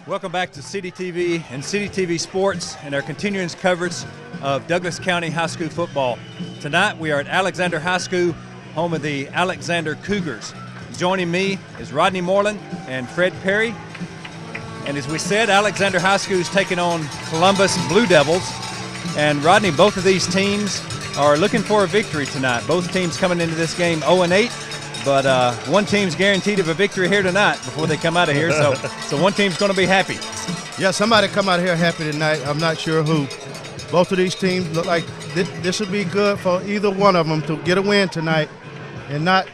Welcome back to City TV and City TV Sports and our continuing coverage of Douglas County High School football. Tonight we are at Alexander High School, home of the Alexander Cougars. Joining me is Rodney Moreland and Fred Perry. And as we said, Alexander High School is taking on Columbus Blue Devils. And Rodney, both of these teams are looking for a victory tonight. Both teams coming into this game 0-8. But one team's guaranteed of a victory here tonight before they come out of here. So one team's going to be happy. Yeah, somebody come out of here happy tonight. I'm not sure who. Both of these teams look like this would be good for either one of them to get a win tonight and not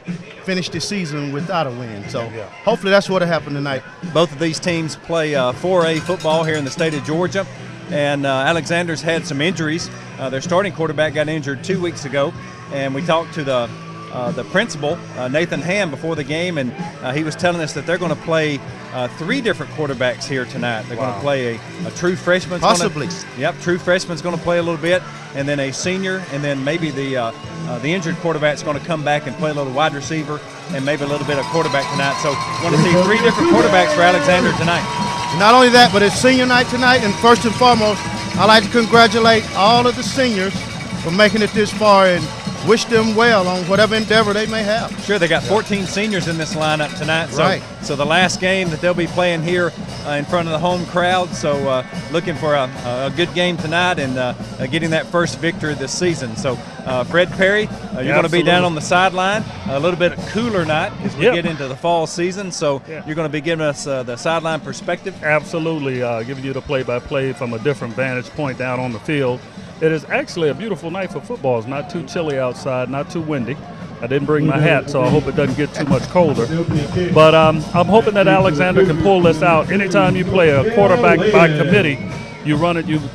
finish the season without a win. So hopefully that's what will happen tonight. Both of these teams play 4A football here in the state of Georgia. And Alexander's had some injuries. Their starting quarterback got injured 2 weeks ago. And we talked to the principal, Nathan Ham, before the game, and he was telling us that they're going to play 3 different quarterbacks here tonight. They're going to play a true freshman. Possibly. True freshman's going to play a little bit, and then a senior, and then maybe the injured quarterback's going to come back and play a little wide receiver and maybe a little bit of quarterback tonight. So we're going to see 3 different quarterbacks for Alexander tonight. Not only that, but it's senior night tonight, and first and foremost, I'd like to congratulate all of the seniors for making it this far and wish them well on whatever endeavor they may have. Sure, they got 14 seniors in this lineup tonight. So the last game that they'll be playing here in front of the home crowd. So looking for a good game tonight and getting that first victory this season. So Fred Perry, you're going to be down on the sideline. A little bit cooler night as we get into the fall season. So you're going to be giving us the sideline perspective. Absolutely, giving you the play-by-play from a different vantage point down on the field. It is actually a beautiful night for football. It's not too chilly outside, not too windy. I didn't bring my hat, so I hope it doesn't get too much colder. But I'm hoping that Alexander can pull this out. Anytime you play a quarterback by committee, you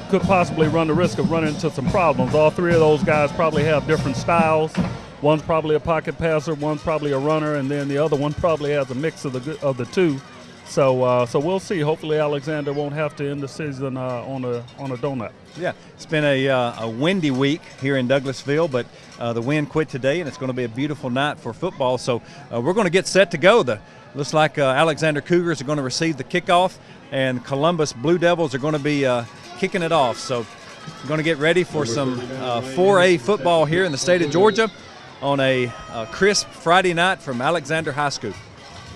could possibly run the risk of running into some problems. All 3 of those guys probably have different styles. One's probably a pocket passer, one's probably a runner, and then the other one probably has a mix of the two. So we'll see. Hopefully Alexander won't have to end the season on a donut. Yeah, it's been a windy week here in Douglasville, but the wind quit today, and it's going to be a beautiful night for football. So we're going to get set to go. Looks like Alexander Cougars are going to receive the kickoff, and Columbus Blue Devils are going to be kicking it off. So we're going to get ready for some 4A football here in the state of Georgia on a crisp Friday night from Alexander High School.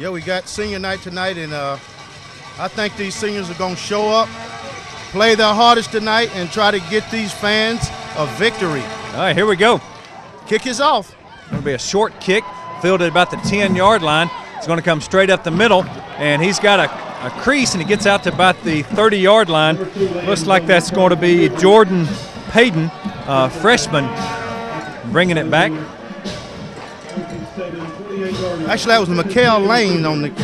Yeah, we got senior night tonight, and I think these seniors are going to show up, play their hardest tonight, and try to get these fans a victory. All right, here we go. Kick is off. It's going to be a short kick, fielded about the 10-yard line. It's going to come straight up the middle, and he's got a crease, and he gets out to about the 30-yard line. Looks like that's going to be Jordan Payton, freshman, bringing it back. Actually, that was Mikael Lane on the kick.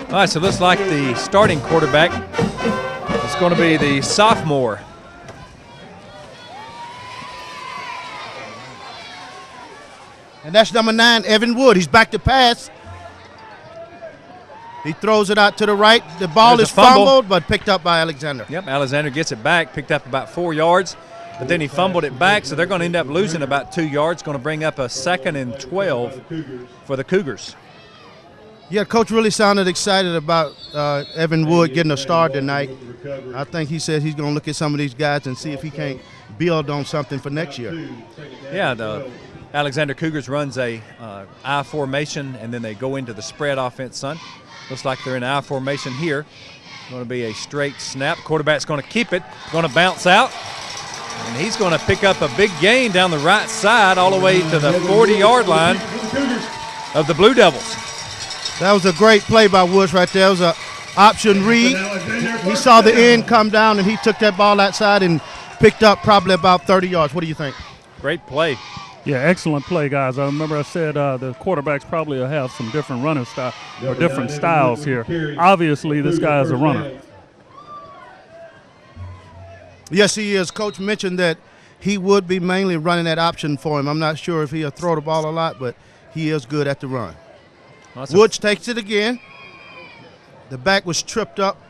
All right, so it looks like the starting quarterback is going to be the sophomore. And that's number 9, Evan Wood. He's back to pass. He throws it out to the right. The ball is fumbled, but picked up by Alexander. Yep, Alexander gets it back, picked up about 4 yards, but then he fumbled it back, so they're going to end up losing about 2 yards, going to bring up a 2nd and 12 for the Cougars. Yeah, Coach really sounded excited about Evan Wood getting a start tonight. I think he said he's going to look at some of these guys and see if he can't build on something for next year. Yeah, the Alexander Cougars runs a I formation, and then they go into the spread offense, son. Looks like they're in I formation here. Going to be a straight snap. Quarterback's going to keep it, going to bounce out, and he's going to pick up a big gain down the right side all the way to the 40-yard line of the Blue Devils. That was a great play by Woods right there. It was an option read. He saw the end come down, and he took that ball outside and picked up probably about 30 yards. What do you think? Great play. Yeah, excellent play, guys. I remember I said the quarterbacks probably will have some different running style or different styles here. Obviously, this guy is a runner. Yes, he is. Coach mentioned that he would be mainly running that option for him. I'm not sure if he'll throw the ball a lot, but he is good at the run. Awesome. Woods takes it again. The back was tripped up.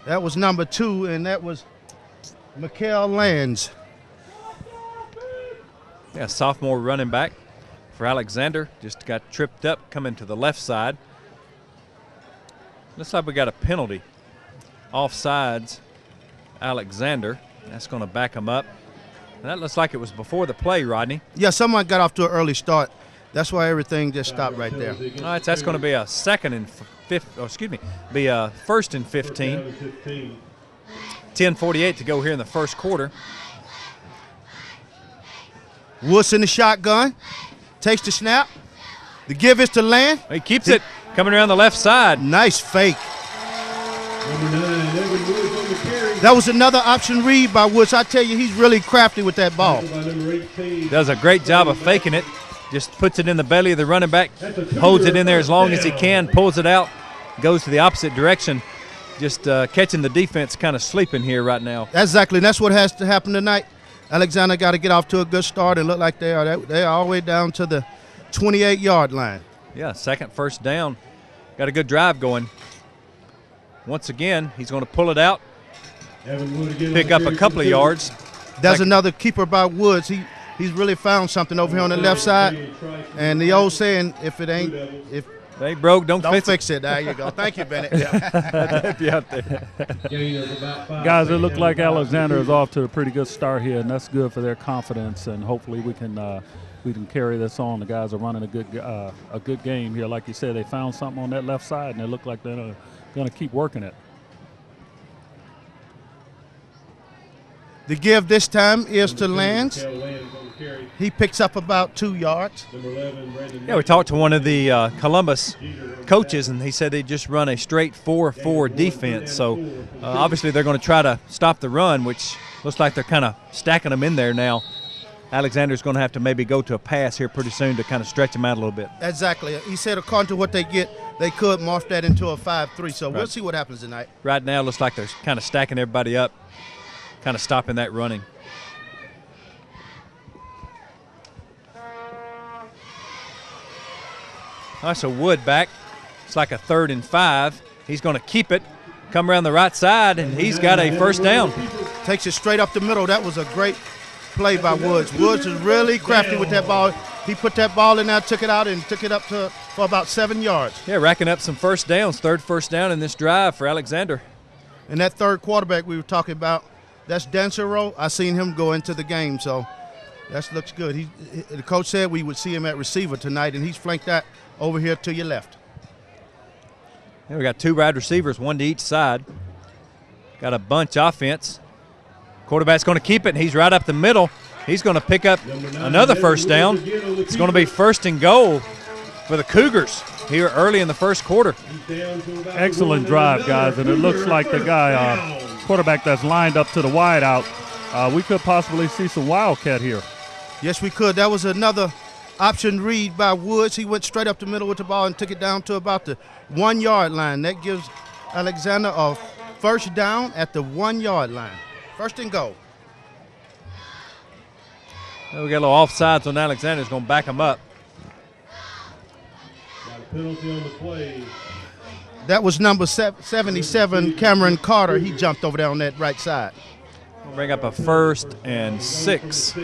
That was number 2, and that was Mikael Lands. Yeah, sophomore running back for Alexander. Just got tripped up coming to the left side. Looks like we got a penalty. Offsides, Alexander. That's going to back him up. And that looks like it was before the play, Rodney. Yeah, someone got off to an early start. That's why everything just stopped right there. All right, so that's going to be a first and 15. 10:48 to go here in the first quarter. Woods in the shotgun. Takes the snap. The give is to Land. He keeps it coming around the left side. Nice fake. That was another option read by Woods. I tell you, he's really crafty with that ball. Does a great job of faking it. Just puts it in the belly of the running back, holds it in there as long as he can, pulls it out, goes to the opposite direction. Just catching the defense kind of sleeping here right now. Exactly, and that's what has to happen tonight. Alexander got to get off to a good start and look like they are all the way down to the 28-yard line. Yeah, second first down. Got a good drive going. Once again, he's going to pull it out, pick up a couple of yards. That's another keeper by Woods. He's really found something over here on the left side. And the old saying, if it ain't broke, don't fix it. There you go. Thank you, Bennett. Guys, it looked like Alexander is off to a pretty good start here, and that's good for their confidence. And hopefully we can carry this on. The guys are running a good game here. Like you said, they found something on that left side, and it looked like they're going to keep working it. The give this time is to Lands. He picks up about 2 yards. Yeah, we talked to one of the Columbus coaches, and he said they just run a straight 4-4 defense. So obviously they're going to try to stop the run, which looks like they're kind of stacking them in there now. Alexander's going to have to maybe go to a pass here pretty soon to kind of stretch him out a little bit. Exactly. He said according to what they get, they could morph that into a 5-3. So we'll see what happens tonight. Right now it looks like they're kind of stacking everybody up, kind of stopping that running. All right, so Wood back. It's like a 3rd and 5. He's going to keep it, come around the right side, and he's got a first down. Takes it straight up the middle. That was a great play by Woods. Woods is really crafty with that ball. He put that ball in there, took it out, and took it up for about 7 yards. Yeah, racking up some first downs. 3rd first down in this drive for Alexander. And that third quarterback we were talking about, that's Dancero. I seen him go into the game, so that looks good. The coach said we would see him at receiver tonight, and he's flanked that over here to your left. Yeah, we got 2 wide receivers, 1 to each side. Got a bunch offense. Quarterback's going to keep it, and he's right up the middle. He's going to pick up another first down. It's going to be 1st and goal for the Cougars here early in the first quarter. Excellent drive, guys, and it looks like the guy, quarterback that's lined up to the wide out, we could possibly see some wildcat here. Yes, we could. That was another option read by Woods. He went straight up the middle with the ball and took it down to about the 1-yard line. That gives Alexander a first down at the 1-yard line. 1st and goal. We got a little offsides on Alexander. He's going to back him up. Got a penalty on the play. That was number 77, Cameron Carter. He jumped over there on that right side. We'll bring up a 1st and 6.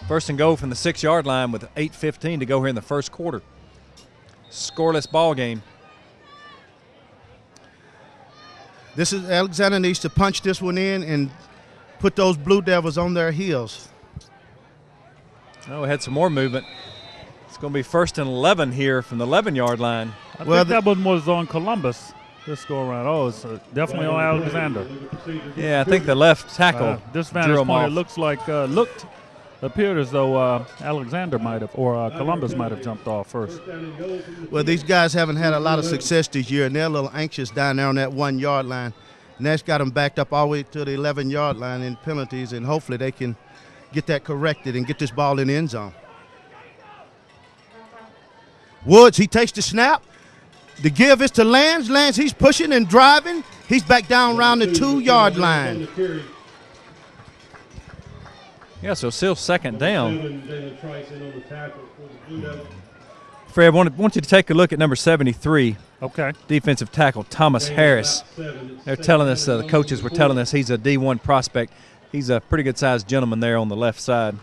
1st and goal from the 6-yard line with 8:15 to go here in the first quarter. Scoreless ball game. This is Alexander needs to punch this one in and put those Blue Devils on their heels. Oh, we had some more movement. It's going to be 1st and 11 here from the 11-yard line. I think that one was on Columbus this go around. Oh, it's definitely on Alexander. Yeah, I think the left tackle. This vantage point, it looks like appeared as though Alexander might have, or Columbus might have jumped off first. Well, these guys haven't had a lot of success this year, and they're a little anxious down there on that 1-yard line. And that's got them backed up all the way to the 11-yard line in penalties, and hopefully they can get that corrected and get this ball in the end zone. Woods, he takes the snap. The give is to Lands. Lands, he's pushing and driving. He's back down around the 2-yard line. Yeah, so still 2nd down. Fred, I want you to take a look at number 73. Okay. Defensive tackle, Thomas Harris. They're telling us, the coaches were telling us he's a D1 prospect. He's a pretty good-sized gentleman there on the left side.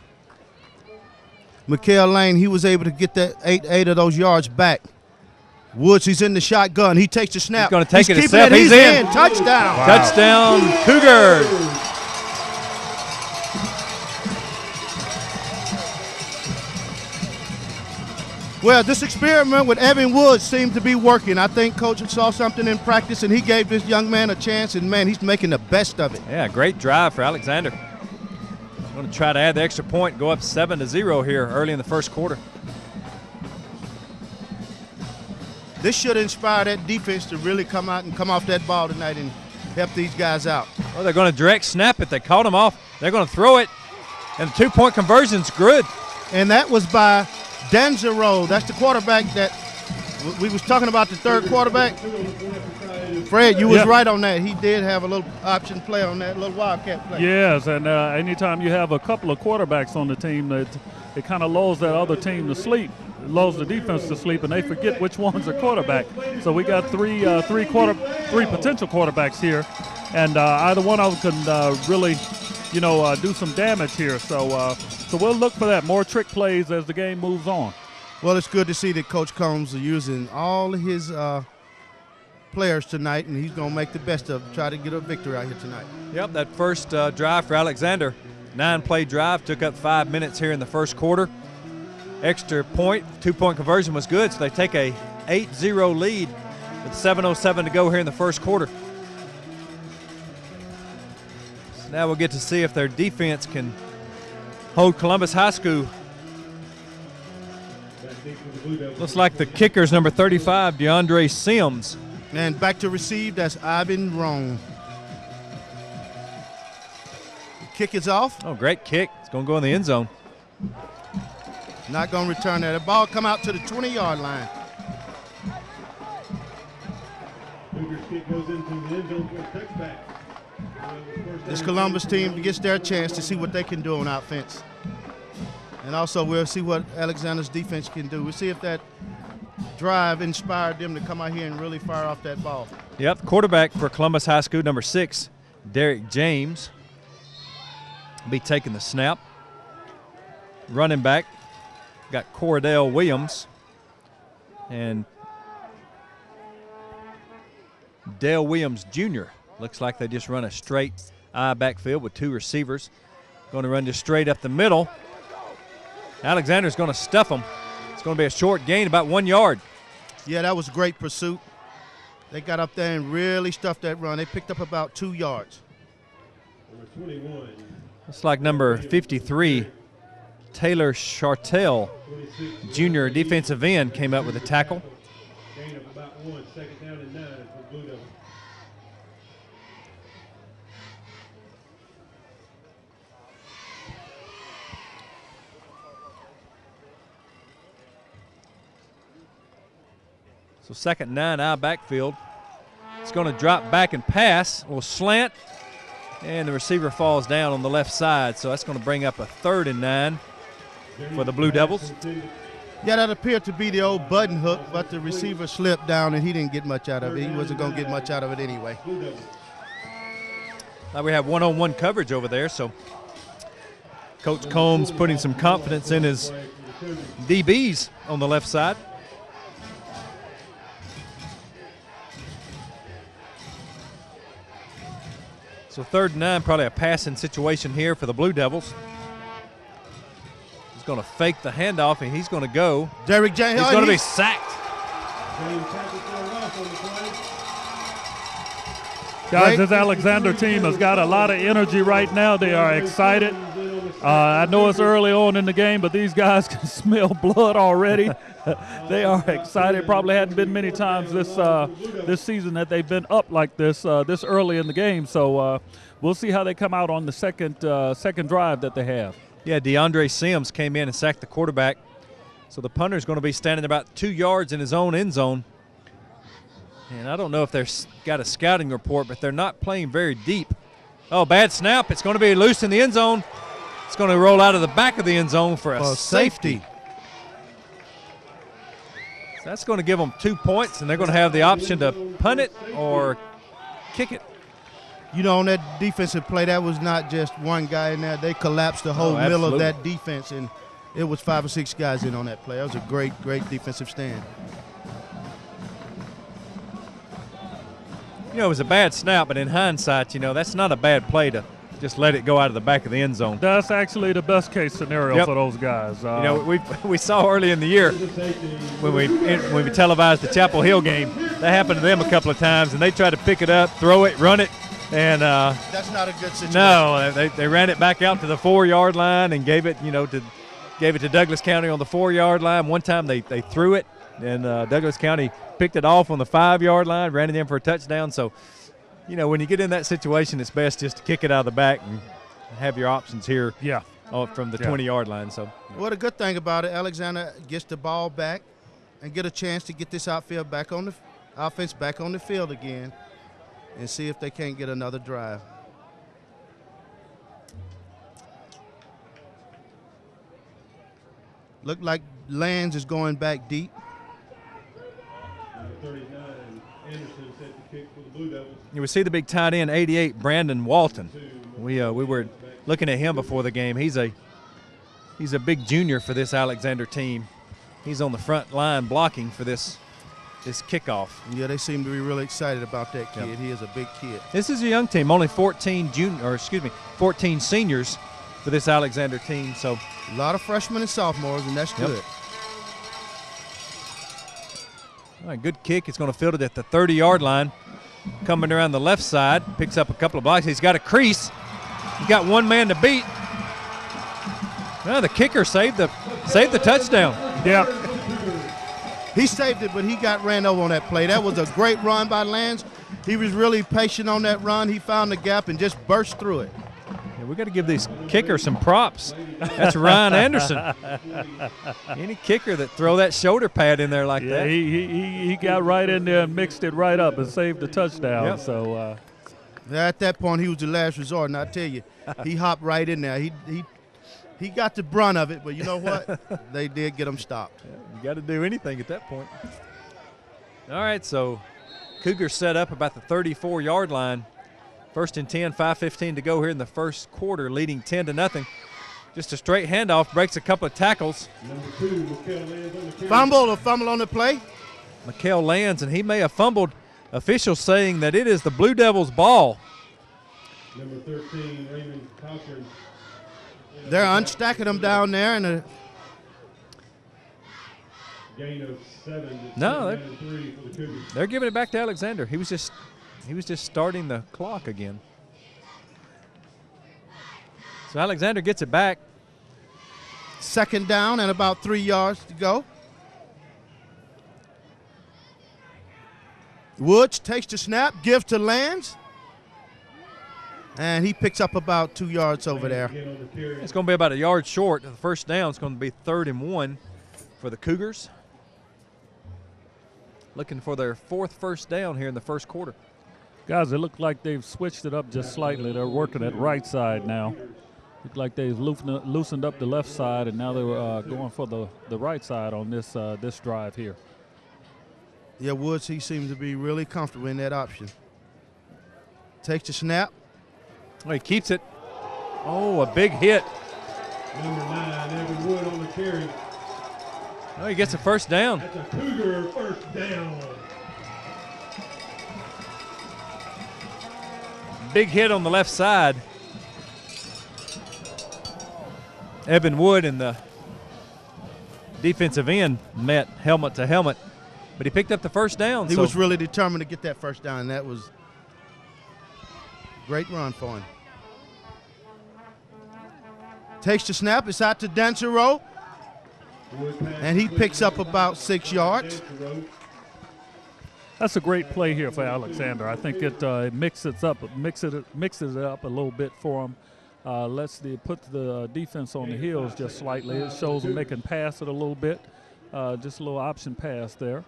Mikael Lane, he was able to get that eight of those yards back. Woods, he's in the shotgun. He takes the snap. He's going to take it keeping himself. He's in. Touchdown. Wow. Touchdown, Cougars. Well, this experiment with Evan Woods seemed to be working. I think Coach saw something in practice, and he gave this young man a chance, and, man, he's making the best of it. Yeah, great drive for Alexander. Going to try to add the extra point, go up 7-0 here early in the first quarter. This should inspire that defense to really come out and come off that ball tonight and help these guys out. Well, they're going to direct snap it. They caught him off. They're going to throw it, and the two-point conversion's good. And that was by Danzaro. That's the quarterback that we was talking about, the third quarterback. Fred, you was right on that. He did have a little option play on that, little wildcat play. Yes, and anytime you have a couple of quarterbacks on the team, that it kind of lulls that other team to sleep. It lulls the defense to sleep, and they forget which one's a quarterback. So we got three potential quarterbacks here, and either one of them can really, do some damage here. So we'll look for that, more trick plays as the game moves on. Well, it's good to see that Coach Combs is using all of his players tonight, and he's going to make the best of it, try to get a victory out here tonight. Yep, that first drive for Alexander, 9-play drive, took up 5 minutes here in the first quarter. Extra point, two-point conversion was good, so they take a 8-0 lead with 7:07 to go here in the first quarter. So now we'll get to see if their defense can hold Columbus High School. Looks like the kicker's number 35, DeAndre Sims. And back to receive, that's Ivan Rome. The kick is off. Oh, great kick. It's going to go in the end zone. Not going to return that. The ball come out to the 20-yard line. This Columbus team gets their chance to see what they can do on offense. And also we'll see what Alexander's defense can do. We'll see if that drive inspired them to come out here and really fire off that ball. Yep, quarterback for Columbus High School, number 6, Derek James, will be taking the snap. Running back, got Cordell Williams and Dale Williams Jr. Looks like they just run a straight I backfield with 2 receivers. Going to run just straight up the middle. Alexander's going to stuff them. It's going to be a short gain, about 1 yard. Yeah, that was great pursuit. They got up there and really stuffed that run. They picked up about 2 yards. Looks like number 53, Taylor Chartel, junior defensive end, came up with a tackle. Gain of about 1, second down and 9 for Blue Devils. So second 9, I backfield. It's going to drop back and pass, a little slant, and the receiver falls down on the left side. So that's going to bring up a 3rd and 9 for the Blue Devils. Yeah, that appeared to be the old button hook, but the receiver slipped down and he didn't get much out of it. He wasn't going to get much out of it anyway. Now we have one-on-one coverage over there, so Coach Combs putting some confidence in his DBs on the left side. So 3rd and 9, probably a passing situation here for the Blue Devils. He's going to fake the handoff, and he's going to go. Derek James. He's going to be sacked. Guys, this Alexander team has got a lot of energy right now. They are excited. I know it's early on in the game, but these guys can smell blood already. They are excited. Probably hadn't been many times this season that they've been up like this this early in the game. So we'll see how they come out on the second drive that they have. Yeah, DeAndre Sims came in and sacked the quarterback. So the punter is going to be standing about 2 yards in his own end zone. And I don't know if they've got a scouting report, but they're not playing very deep. Oh, bad snap. It's going to be loose in the end zone. It's going to roll out of the back of the end zone for a safety. So that's going to give them 2 points, and they're going to have the option to punt it or kick it. You know, on that defensive play, that was not just one guy in there. They collapsed the whole middle of that defense, and it was 5 or 6 guys in on that play. That was a great defensive stand. You know, it was a bad snap, but in hindsight, you know, that's not a bad play to just let it go out of the back of the end zone. That's actually the best case scenario for those guys. You know, we saw early in the year when we televised the Chapel Hill game, that happened to them a couple of times, and they tried to pick it up, throw it, run it, and that's not a good situation. No, they ran it back out to the 4-yard line and gave it to Douglas County on the 4-yard line. One time they threw it, and Douglas County picked it off on the 5-yard line, ran it in for a touchdown. So, you know, when you get in that situation, it's best just to kick it out of the back and have your options here from the 20-yard line. So, well, the good thing about it, Alexander gets the ball back and get a chance to get this offense back on the field again and see if they can't get another drive. Look like Lands is going back deep. Number 39, Anderson set the kick for the Blue Devils. you would see the big tight end, 88, Brandon Walton. We were looking at him before the game. He's a big junior for this Alexander team. He's on the front line blocking for this kickoff. Yeah, they seem to be really excited about that kid. Yep. He is a big kid. This is a young team, only 14 seniors for this Alexander team. So a lot of freshmen and sophomores, and that's good. All right, good kick. It's going to field it at the 30-yard line. Coming around the left side, picks up a couple of blocks. He's got a crease. He's got one man to beat. Well, the kicker saved the touchdown. Yeah. He saved it, but he got ran over on that play. That was a great run by Lands. He was really patient on that run. He found the gap and just burst through it. Yeah, we got to give these kickers some props. That's Ryan Anderson. Any kicker that throw that shoulder pad in there like that. He got right in there and mixed it right up and saved the touchdown. Yep. So at that point, he was the last resort, and I tell you, he hopped right in there. He got the brunt of it, but you know what? They did get him stopped. Yeah, you got to do anything at that point. All right, so Cougars set up about the 34-yard line. 1st and 10, 5:15 to go here in the first quarter, leading 10-0. Just a straight handoff, breaks a couple of tackles. Number 2, Mikhail Lands on the carry. Fumble on the play. Mikhail Lands, and he may have fumbled. Officials saying that it is the Blue Devils' ball. Number 13, Raymond Cochran. They're unstacking them down there, and gain of 7. No, 3 for the Cougars. They're giving it back to Alexander. He was just starting the clock again. So Alexander gets it back. 2nd down and about 3 yards to go. Woods takes the snap, gives to Lands, and he picks up about 2 yards over there. It's going to be about a yard short. The first down is going to be 3rd and 1 for the Cougars. Looking for their 4th first down here in the first quarter. guys, it looked like they've switched it up just slightly. They're working at right side now. Looked like they've loosened up the left side, and now they're going for the right side on this this drive here. Yeah, Woods, he seems to be really comfortable in that option. Takes the snap. Oh, he keeps it. Oh, a big hit. Number 9, Evan Wood on the carry. Oh, he gets a first down. That's a Cougar first down. Big hit on the left side. Evan Wood and the defensive end met helmet to helmet, but he picked up the first down. He was really determined to get that first down. That was a great run for him. Takes the snap. It's out to Dancero, and he picks up about 6 yards. That's a great play here for Alexander. I think it mixes it up a little bit for him. Put the defense on the heels just slightly. It shows them they can pass it a little bit, just a little option pass there.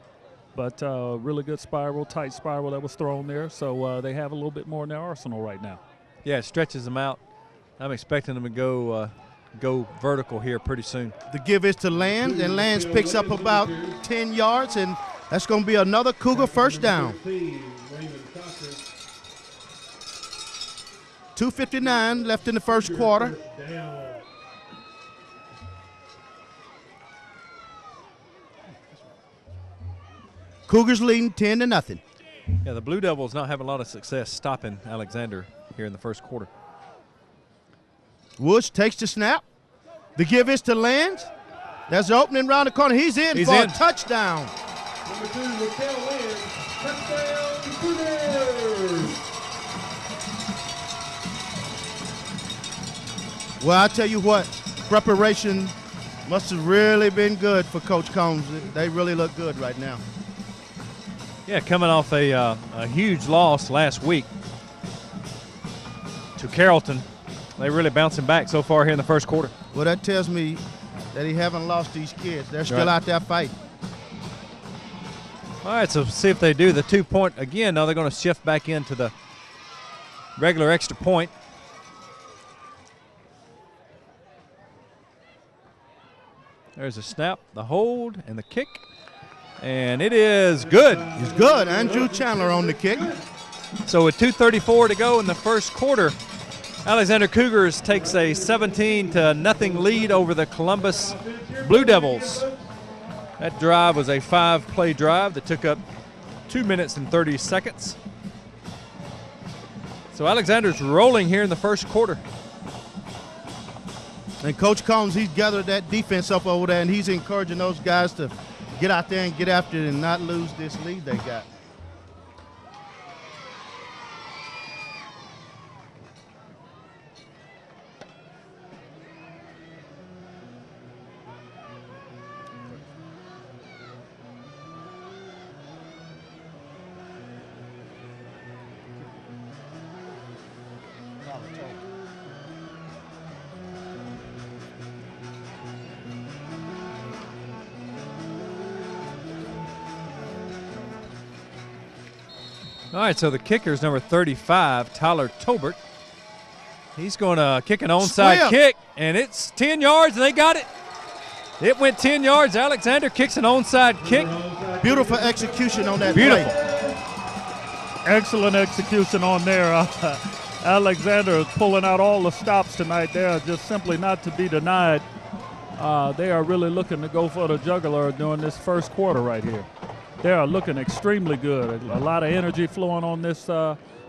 But really good spiral, tight spiral that was thrown there. So they have a little bit more in their arsenal right now. Yeah, it stretches them out. I'm expecting them to go vertical here pretty soon. The give is to Lands, and Lands picks up about 10 yards, and that's going to be another Cougar first down. 2:59 left in the first quarter. Cougars leading 10-0. Yeah, the Blue Devils not having a lot of success stopping Alexander here in the first quarter. Woods takes the snap. The give is to Lands. That's the opening round the corner. He's in for a touchdown. Number 2, Raquel Lands. Touchdown, Cougars. Well, I tell you what, preparation must have really been good for Coach Combs. They really look good right now. Yeah, coming off a huge loss last week to Carrollton. They really bouncing back so far here in the first quarter. Well, that tells me that he haven't lost these kids. They're still out there fighting. All right, so see if they do the 2-point again. Now they're going to shift back into the regular extra point. There's a snap, the hold, and the kick. And it is good. It's good. Andrew Chandler on the kick. So with 2:34 to go in the first quarter, Alexander Cougars takes a 17-0 lead over the Columbus Blue Devils. That drive was a 5-play drive that took up 2 minutes and 30 seconds. So Alexander's rolling here in the first quarter. And Coach Combs, he's gathered that defense up over there, and he's encouraging those guys to get out there and get after it and not lose this lead they got. All right, so the kicker is number 35, Tyler Tobert. He's going to kick an onside kick, and it's 10 yards, and they got it. It went 10 yards. Alexander kicks an onside kick. Beautiful execution on that Beautiful. play. Excellent execution on there. Alexander is pulling out all the stops tonight. They are just simply not to be denied. They are really looking to go for the jugular during this first quarter right here. They are looking extremely good. A lot of energy flowing on this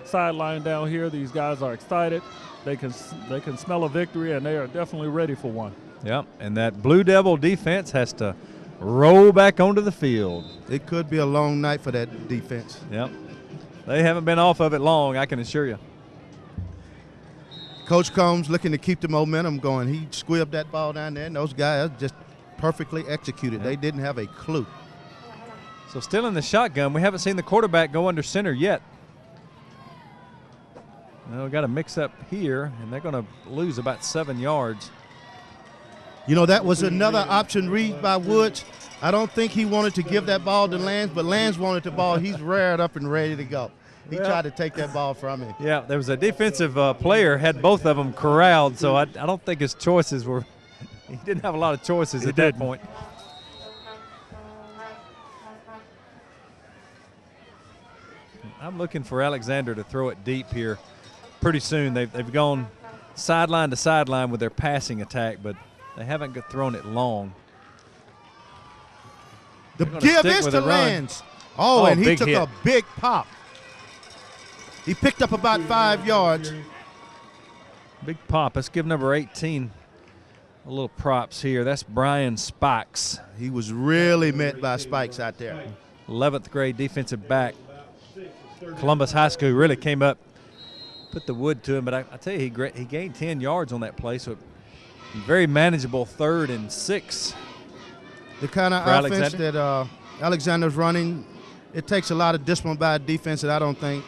sideline down here. These guys are excited. They can smell a victory, and they are definitely ready for one. Yep, and that Blue Devil defense has to roll back onto the field. It could be a long night for that defense. Yep, they haven't been off of it long, I can assure you. Coach Combs looking to keep the momentum going. He squibbed that ball down there, and those guys just perfectly executed. They didn't have a clue. So still in the shotgun. We haven't seen the quarterback go under center yet. Well, we got a mix-up here, and they're going to lose about 7 yards. You know, that was another option read by Woods. I don't think he wanted to give that ball to Lands, but Lands wanted the ball. He's reared up and ready to go. He tried to take that ball from him. Yeah, there was a defensive player, had both of them corralled, so I don't think his choices were – he didn't have a lot of choices at that point. I'm looking for Alexander to throw it deep here pretty soon. They've gone sideline to sideline with their passing attack, but they haven't thrown it long. The give is to Lands. Oh, and he took a big pop. He picked up about 5 yards. Big pop. Let's give number 18 a little props here. That's Brian Spikes. He was really met by Spikes out there. 11th grade defensive back. Columbus High School really came up, put the wood to him, but I tell you, he gained 10 yards on that play, so very manageable 3rd and 6. The kind of offense that Alexander's running, it takes a lot of discipline by a defense that I don't think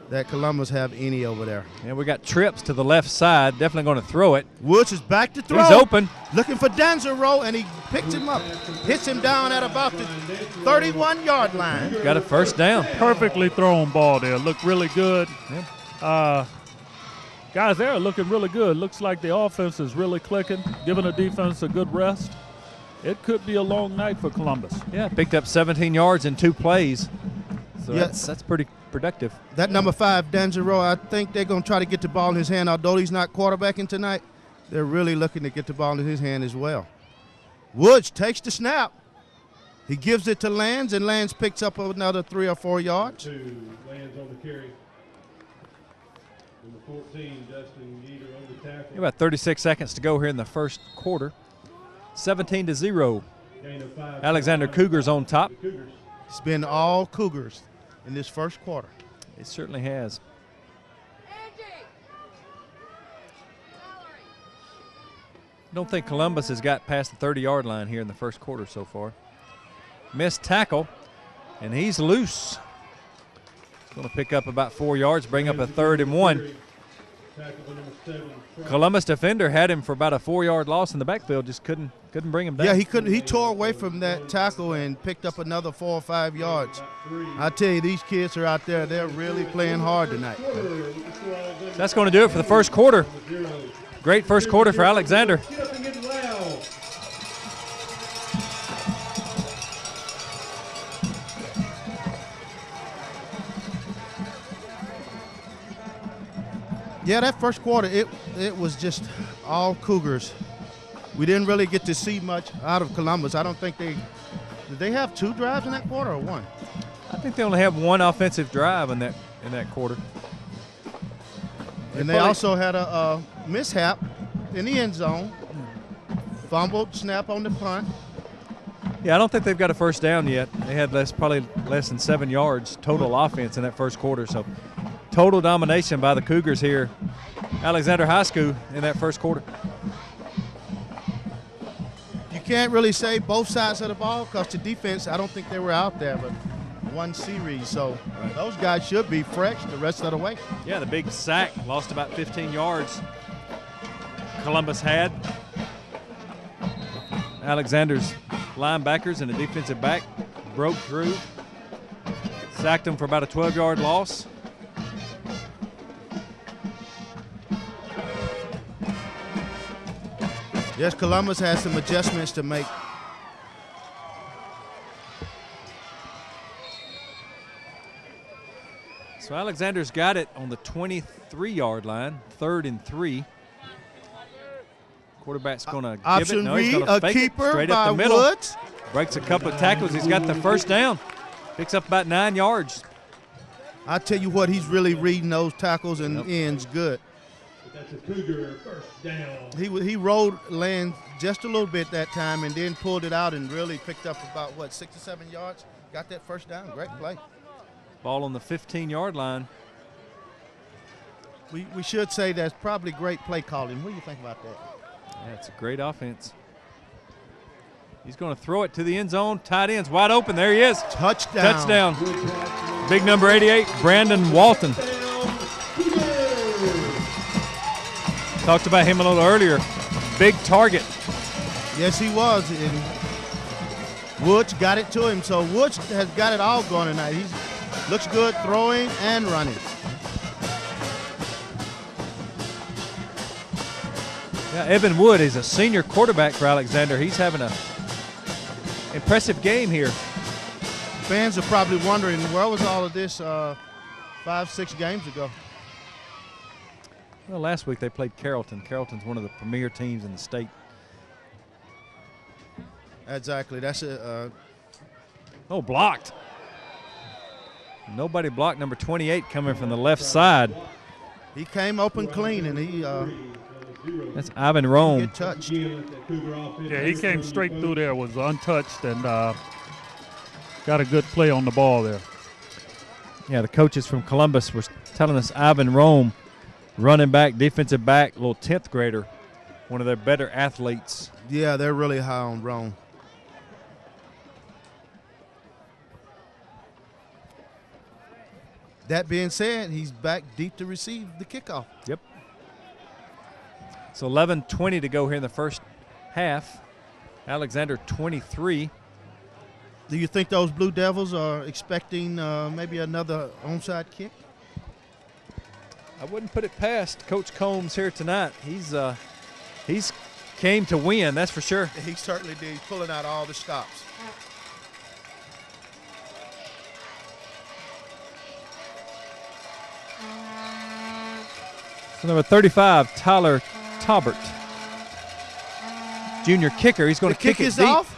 that Columbus have any over there. And we got trips to the left side, definitely going to throw it. Woods is back to throw. He's open. Looking for Danzaro, and he picks him up. Hits him down at about the 31-yard line. Got a first down. Perfectly thrown ball there. Looked really good. Yeah. Guys, they're looking really good. Looks like the offense is really clicking, giving the defense a good rest. It could be a long night for Columbus. Yeah, picked up 17 yards in 2 plays. So that's pretty productive. That number 5, Danzaro, I think they're going to try to get the ball in his hand. Although he's not quarterbacking tonight, they're really looking to get the ball in his hand as well. Woods takes the snap. He gives it to Lands, and Lands picks up another 3 or 4 yards. 2 lands on the carry. Number 14, Dustin Yeater on the tackle. About 36 seconds to go here in the first quarter. 17-0. Gain of 5. Alexander Cougars on top. Cougars. It's been all Cougars in this first quarter. It certainly has. I don't think Columbus has got past the 30-yard line here in the first quarter so far. Missed tackle, and he's loose. Going to pick up about 4 yards, bring up a 3rd and 1. Tackle for number 7. Columbus defender had him for about a 4-yard loss in the backfield, just couldn't bring him down. Yeah, he couldn't. He tore away from that tackle and picked up another 4 or 5 yards. I tell you, these kids are out there. They're really playing hard tonight. So that's going to do it for the first quarter. Great first quarter for Alexander. Get up and get loud. Yeah, that first quarter, it was just all Cougars. We didn't really get to see much out of Columbus. I don't think did they have 2 drives in that quarter or 1? I think they only have 1 offensive drive in that quarter. And they also had a mishap in the end zone. Fumbled, snap on the punt. Yeah, I don't think they've got a first down yet. They had probably less than 7 yards total offense in that first quarter. So total domination by the Cougars here. Alexander High School in that first quarter. You can't really say both sides of the ball because the defense, I don't think they were out there, but 1 series. So those guys should be fresh the rest of the way. Yeah, the big sack lost about 15 yards. Columbus had. Alexander's linebackers and the defensive back broke through. Sacked him for about a 12-yard loss. Yes, Columbus has some adjustments to make. So Alexander's got it on the 23-yard line, 3rd and 3. Quarterback's going to give it. Option No, he's read, going to a fake it keeper straight by up the middle. Woods. Breaks a couple of tackles. He's got the first down. Picks up about 9 yards. I tell you what, he's really reading those tackles and ends good. That's a Cougar first down. He rolled Land just a little bit that time and then pulled it out and really picked up about, 6 or 7 yards. Got that first down. Great play. Ball on the 15-yard line. We should say that's probably great play calling. What do you think about that? Yeah, it's a great offense. He's going to throw it to the end zone. Tight end's wide open. There he is. Touchdown. Touchdown. Big number 88, Brandon Walton. Talked about him a little earlier. Big target. Yes, he was. And Woods got it to him. So Woods has got it all going tonight. He looks good throwing and running. Yeah, Evan Wood is a senior quarterback for Alexander. He's having a impressive game here. Fans are probably wondering, where was all of this 5-6 games ago? Well, last week they played Carrollton. Carrollton's one of the premier teams in the state. Exactly. That's Oh, blocked. Nobody blocked number 28 coming from the left side. he came open clean, and he That's Ivan Rome. get touched. Yeah, he came straight through there, was untouched, and got a good play on the ball there. Yeah, the coaches from Columbus were telling us Ivan Rome, running back, defensive back, little 10th grader, one of their better athletes. Yeah, they're really high on Rome. That being said, he's back deep to receive the kickoff. Yep. So 11:20 to go here in the first half. Alexander 23. Do you think those Blue Devils are expecting maybe another onside kick? I wouldn't put it past Coach Combs here tonight. He's came to win, that's for sure. He certainly did. He's pulling out all the stops. So number 35, Tyler Taubert. Junior kicker. He's going The to kick kick it is deep. off.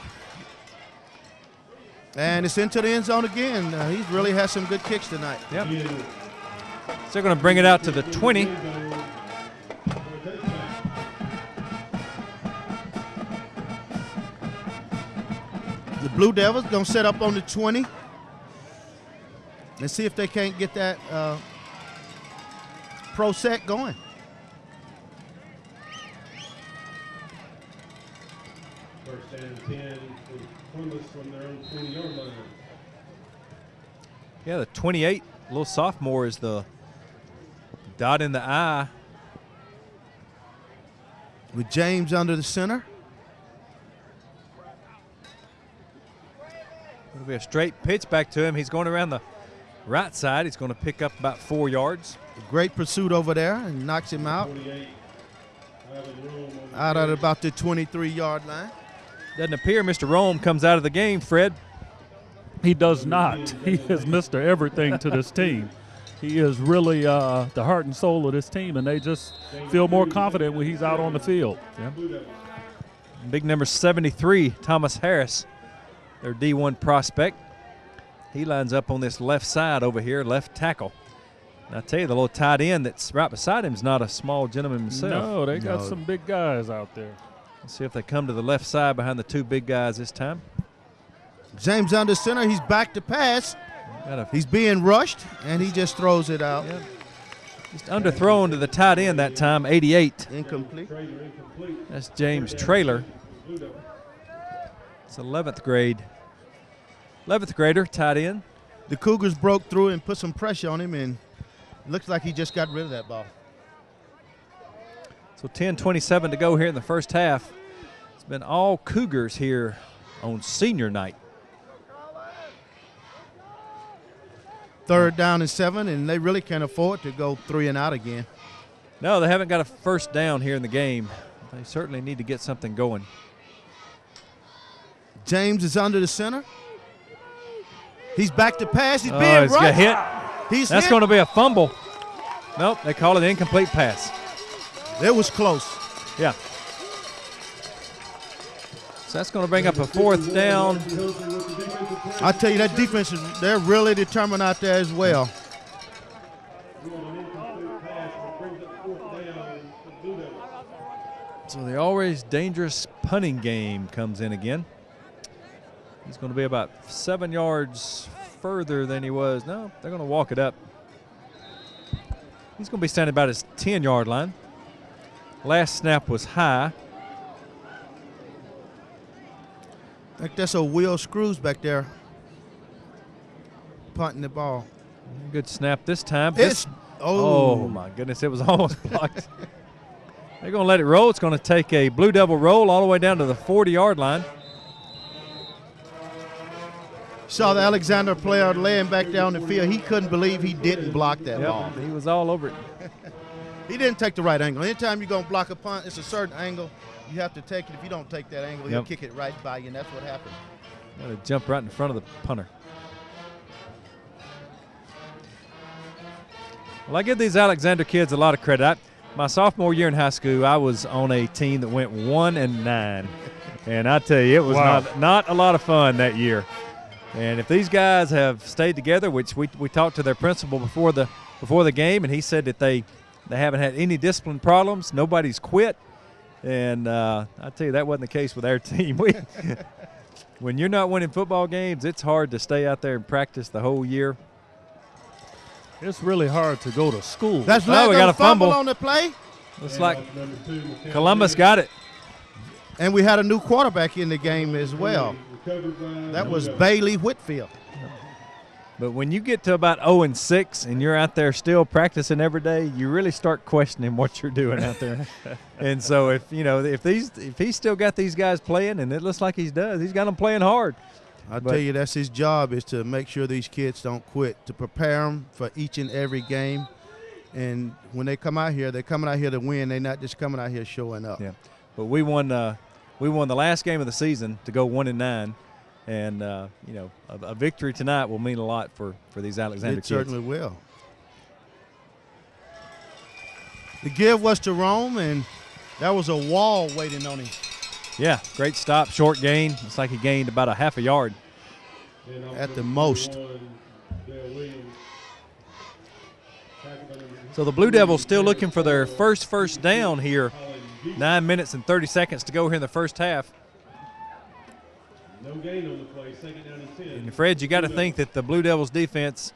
And it's into the end zone again. He's really had some good kicks tonight. Yep. So they're going to bring it out to the 20. The Blue Devils going to set up on the 20 and see if they can't get that pro set going. First down 10 for Columbus from their own 20-yard line. Yeah, the 28, little sophomore, is the dot in the I. With James under the center. It'll be a straight pitch back to him. He's going around the right side. He's going to pick up about 4 yards. Great pursuit over there and knocks him out. 28, Out at about the 23-yard line. Doesn't appear Mr. Rome comes out of the game, Fred. He does not. He is Mr. Everything to this team. He is really the heart and soul of this team, and they just feel more confident when he's out on the field. Yeah. Big number 73, Thomas Harris, their D1 prospect. He lines up on this left side over here, left tackle. And I tell you, the little tight end that's right beside him is not a small gentleman himself. No, they got some big guys out there. Let's see if they come to the left side behind the two big guys this time. James under center. He's back to pass. He's being rushed, and he just throws it out. Yeah. Just underthrown to the tight end that time, 88. Incomplete. That's James Traylor. It's 11th grade. 11th grader, tight end. The Cougars broke through and put some pressure on him, and it looks like he just got rid of that ball. So 10:27 to go here in the first half. It's been all Cougars here on senior night. 3rd down and 7, and they really can't afford to go 3 and out again. No, they haven't got a first down here in the game. They certainly need to get something going. James is under the center. He's back to pass. He's being He's rushed. got hit. That's Hit. going to be a fumble. Nope, they call it an incomplete pass. It was close. Yeah. So that's going to bring up a 4th down. I tell you, that defense, they're really determined out there as well. So the always dangerous punting game comes in again. He's going to be about 7 yards further than he was. No, they're going to walk it up. He's going to be standing about his 10-yard line. Last snap was high. I think that's a Will Screws back there punting the ball. Good snap this time. Oh, my goodness, it was almost blocked. They're going to let it roll. It's going to take a Blue Devil roll all the way down to the 40-yard line. Saw the Alexander player laying back down the field. He couldn't believe he didn't block that ball. He was all over it. He didn't take the right angle. Anytime you're going to block a punt, it's a certain angle. You have to take it. If you don't take that angle, he'll kick it right by you, and that's what happened. Got to jump right in front of the punter. Well, I give these Alexander kids a lot of credit. My sophomore year in high school, I was on a team that went 1-9. And I tell you, it was not a lot of fun that year. And if these guys have stayed together, which we talked to their principal before the game, and he said that they haven't had any discipline problems. Nobody's quit. And I tell you, that wasn't the case with our team. When you're not winning football games, it's hard to stay out there and practice the whole year. It's really hard to go to school. That's we got a fumble on the play. Looks like Columbus got it. And we had a new quarterback in the game as well. That was Bailey Whitfield. But when you get to about 0-6 and you're out there still practicing every day, you really start questioning what you're doing out there. And so if he's still got these guys playing, and it looks like he does, he's got them playing hard. I tell you, that's his job, is to make sure these kids don't quit, to prepare them for each and every game. And when they come out here, they're coming out here to win. They're not just coming out here showing up. Yeah, but we won the last game of the season to go 1-9. And, a victory tonight will mean a lot for these Alexander kids. It certainly will. The give was to Rome, and that was a wall waiting on him. Yeah, great stop, short gain. Looks like he gained about a half a yard. at the most. So the Blue Devils still looking for their first down here. 9 minutes and 30 seconds to go here in the first half. No gain on the play, second down and 10. And Fred, you got to think that the Blue Devils defense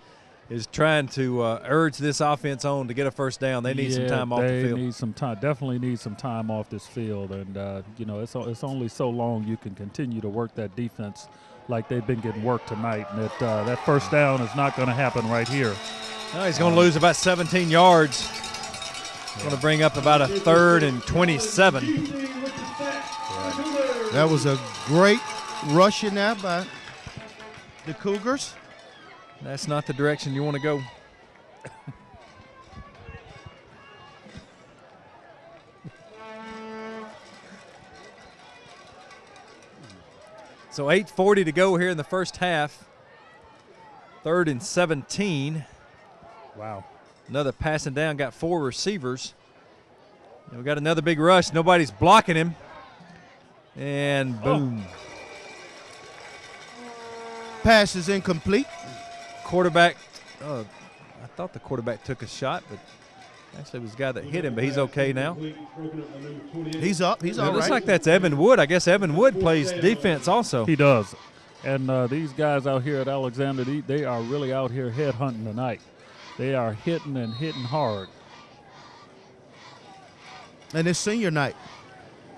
is trying to urge this offense on to get a first down. They need some time off the field. They need some time. Definitely need some time off this field. And, you know, it's only so long you can continue to work that defense like they've been getting worked tonight. And that first down is not going to happen right here. No, he's going to lose about 17 yards. Going to bring up about a 3rd and 27. That was a great rush in there by the Cougars. That's not the direction you want to go. So 8:40 to go here in the first half. 3rd and 17. Wow. Another passing down, got 4 receivers. And we got another big rush. Nobody's blocking him. And boom. Pass is incomplete. Quarterback, I thought the quarterback took a shot, but actually it was the guy that hit him, but he's okay now. He's up. He's all It looks right. like that's Evan Wood. I guess Evan Wood plays defense also. He does. And these guys out here at Alexander, they are really out here headhunting tonight. They are hitting and hitting hard. And it's senior night.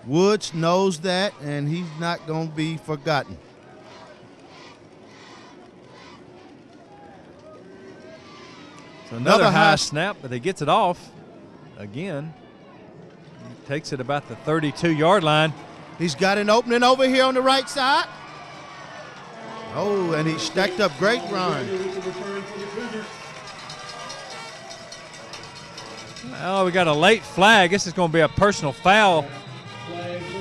Woods knows that, and he's not going to be forgotten. So another high snap, but he gets it off again. He takes it about the 32-yard line. He's got an opening over here on the right side. Oh, and he stacked up great run. Oh, we got a late flag. This is going to be a personal foul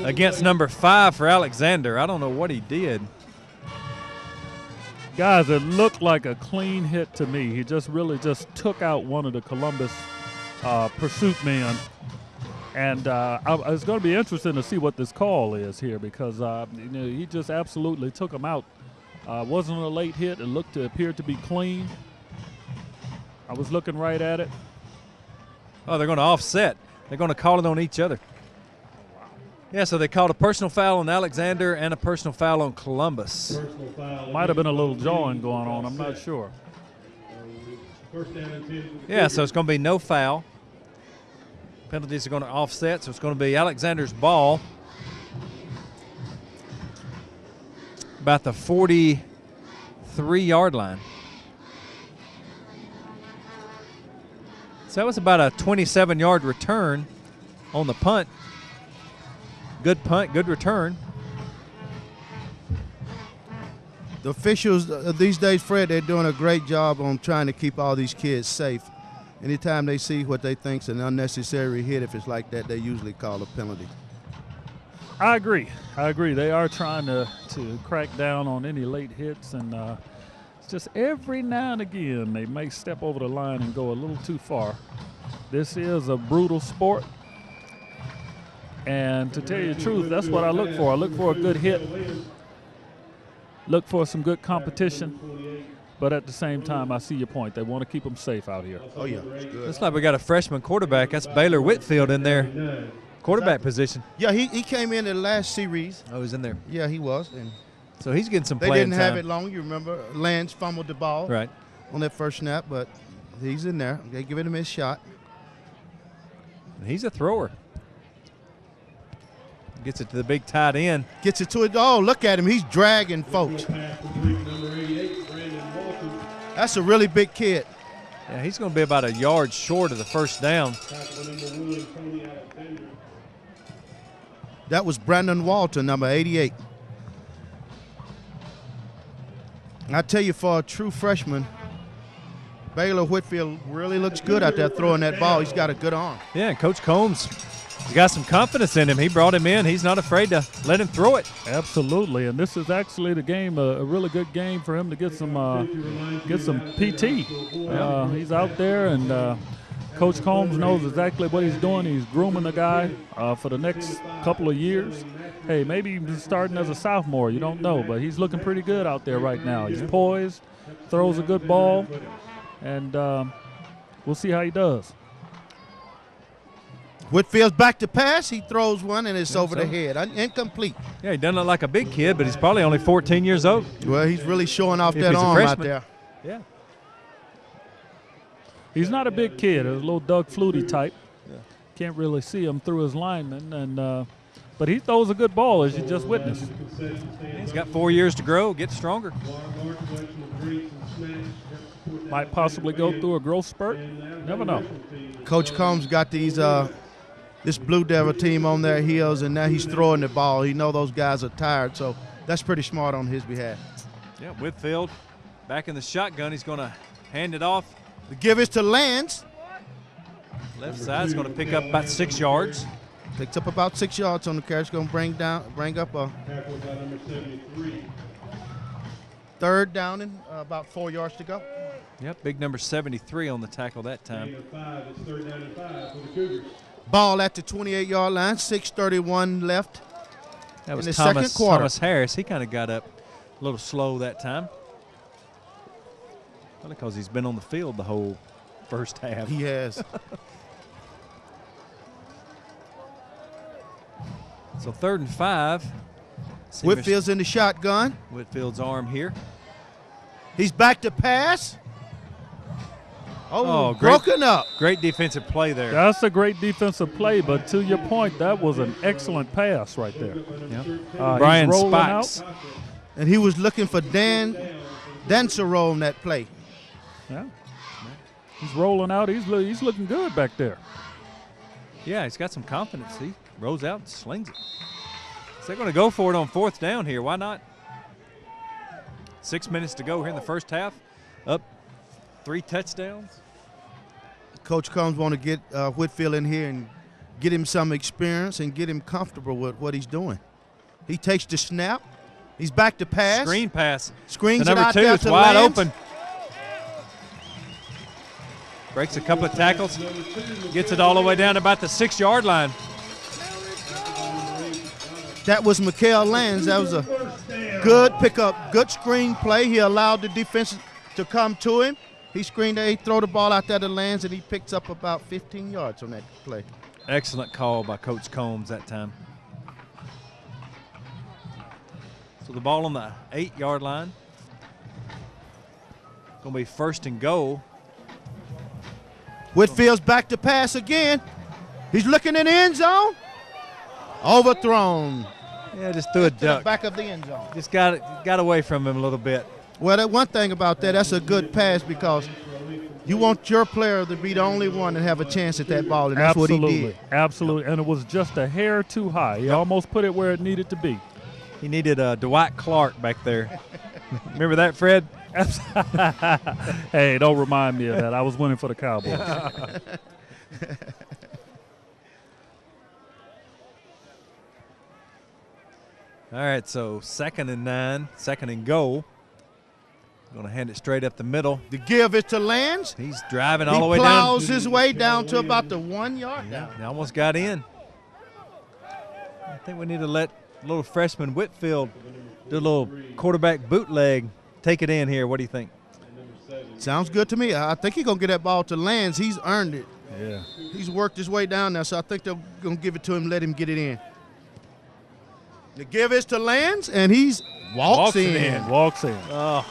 against number 5 for Alexander. I don't know what he did. Guys, it looked like a clean hit to me. He just really just took out one of the Columbus pursuit men. And it's going to be interesting to see what this call is here because you know, he just absolutely took him out. Wasn't a late hit. It appeared to be clean. I was looking right at it. Oh, they're going to offset. They're going to call it on each other. Yeah, so they called a personal foul on Alexander and a personal foul on Columbus. Might have been a little jawing going on. I'm not sure. Yeah, so it's going to be no foul. Penalties are going to offset, so it's going to be Alexander's ball. About the 43-yard line. So that was about a 27-yard return on the punt. Good punt, good return. The officials these days, Fred, they're doing a great job on trying to keep all these kids safe. Anytime they see what they think is an unnecessary hit, if it's like that, they usually call a penalty. I agree. They are trying to crack down on any late hits, and it's just every now and again they may step over the line and go a little too far. This is a brutal sport, and to tell you the truth, that's what I look for. I look for a good hit, look for some good competition, but at the same time, I see your point. They want to keep them safe out here. Oh, yeah, it's good. Looks like we got a freshman quarterback. That's Baylor Whitfield in there. Quarterback position. Yeah, he came in the last series. Oh, he's in there. Yeah, he was. And So he's getting some they playing didn't time. have it long. You remember Lance fumbled the ball Right. on that first snap, but he's in there. They giving him his shot. He's a thrower. Gets it to the big tight end. Gets it to it. Oh, look at him. He's dragging folks. That's a really big kid. Yeah, he's going to be about a yard short of the first down. That was Brandon Walton, number 88. I tell you, for a true freshman, Baylor Whitfield really looks good out there throwing that ball. He's got a good arm. Yeah, and Coach Combs has got some confidence in him. He brought him in. He's not afraid to let him throw it. Absolutely, and this is actually the game, a really good game for him to get some PT. He's out there, and Coach Combs knows exactly what he's doing. He's grooming the guy for the next couple of years. Hey, maybe he's starting as a sophomore. You don't know, but he's looking pretty good out there right now. He's poised, throws a good ball, and we'll see how he does. Whitfield's back to pass. He throws one, and it's over the head. Incomplete. Yeah, he doesn't look like a big kid, but he's probably only 14 years old. Well, he's really showing off If that he's a arm out freshman. there. Yeah. He's not a big kid. A little Doug Flutie type. Can't really see him through his lineman, and but he throws a good ball, as you just witnessed. He's got 4 years to grow, get stronger. Might possibly go through a growth spurt. Never know. Coach Combs got these this Blue Devil team on their heels, and now he's throwing the ball. He know those guys are tired, so that's pretty smart on his behalf. Yeah, Whitfield back in the shotgun. He's going to hand it off. The give is to Lands. Left side's going to pick up about 6 yards. Picks up about 6 yards on the carry. Going to bring up a Tackled by number 73. third down and about 4 yards to go. Yep, big number 73 on the tackle that time. Gain of 5. It's 3rd down and 5 for the Cougars. Ball at the 28-yard line. 6:31 left. That was in the second quarter. Thomas Harris. He kind of got up a little slow that time. Probably because he's been on the field the whole first half. He has. So 3rd and 5. See Whitfield's in the shotgun. Whitfield's arm here. He's back to pass. Oh, great. Broken up. Great defensive play there. That's a great defensive play, but to your point, that was an excellent pass right there. Yep. He's Brian rolling Spikes. out. And he was looking for Dan Dansereau on that play. Yeah. He's rolling out. He's looking good back there. Yeah, he's got some confidence. He rolls out and slings it. So they're going to go for it on 4th down here. Why not? 6 minutes to go here in the first half. Up 3 touchdowns. Coach Combs want to get Whitfield in here and get him some experience and get him comfortable with what he's doing. He takes the snap. He's back to pass. Screen pass. Screens The it number out 2 there is to wide Lands. open. Breaks a couple of tackles. Gets it all the way down to about the 6-yard line. That was Mikael Lands. That was a good pickup, good screen play. He allowed the defense to come to him. He screened it, he throw the ball out there to Lands, and he picks up about 15 yards on that play. Excellent call by Coach Combs that time. So the ball on the 8-yard line. Going to be 1st and goal. Whitfield's back to pass again. He's looking in the end zone. Overthrown. Yeah, just threw a To the duck. back of the end zone. Just got away from him a little bit. Well, that one thing about that's a good pass because you want your player to be the only one to have a chance at that ball, and that's what he did. Absolutely. And it was just a hair too high. He almost put it where it needed to be. He needed Dwight Clark back there. Remember that, Fred? Hey, don't remind me of that. I was winning for the Cowboys. All right, so 2nd and 9, 2nd and goal. Going to hand it straight up the middle. The give is to Lands. He's driving all He the way down. plows his way down to about the 1 yard down. He almost got in. I think we need to let little freshman Whitfield do a little quarterback bootleg. Take it in here. What do you think? Sounds good to me. I think he's going to get that ball to Lands. He's earned it. Yeah. He's worked his way down there, so I think they're going to give it to him, let him get it in. The give is to Lands, and he's walks in. Walks in. Oh,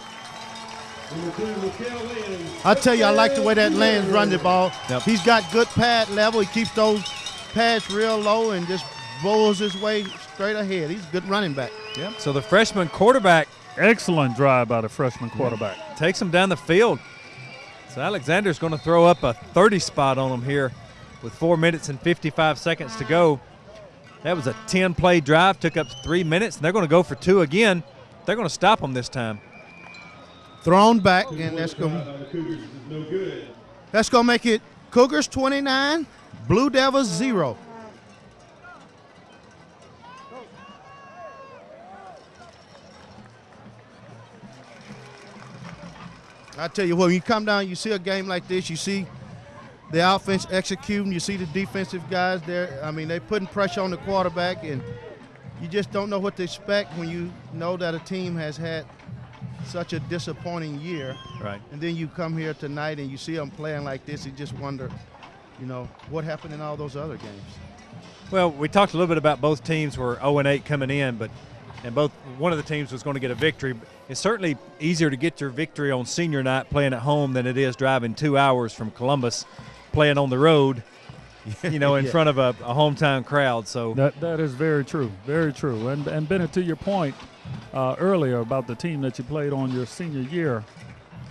Number 2, Mikael Lands. I tell you, I like the way that Lands run the ball. Yep. He's got good pad level. He keeps those pads real low and just rolls his way straight ahead. He's a good running back. yep. So the freshman quarterback Excellent drive by the freshman quarterback. takes him down the field. So Alexander's going to throw up a 30 spot on him here with 4 minutes and 55 seconds to go. That was a 10-play drive, took up 3 minutes, and they're going to go for 2 again. They're going to stop them this time. Thrown back, and that's going By the Cougars is no good. to make it Cougars 29, Blue Devils 0. I tell you what, when you come down, you see a game like this, you see the offense executing. You see the defensive guys there. I mean, they're putting pressure on the quarterback, and you just don't know what to expect when you know that a team has had such a disappointing year. Right. And then you come here tonight and you see them playing like this, you just wonder, what happened in all those other games. Well, we talked a little bit about both teams were 0-8 coming in, and one of the teams was going to get a victory. It's certainly easier to get your victory on senior night playing at home than it is driving 2 hours from Columbus, playing on the road, in front of a hometown crowd. So that is very true, very true. And Bennett, to your point earlier about the team that you played on your senior year,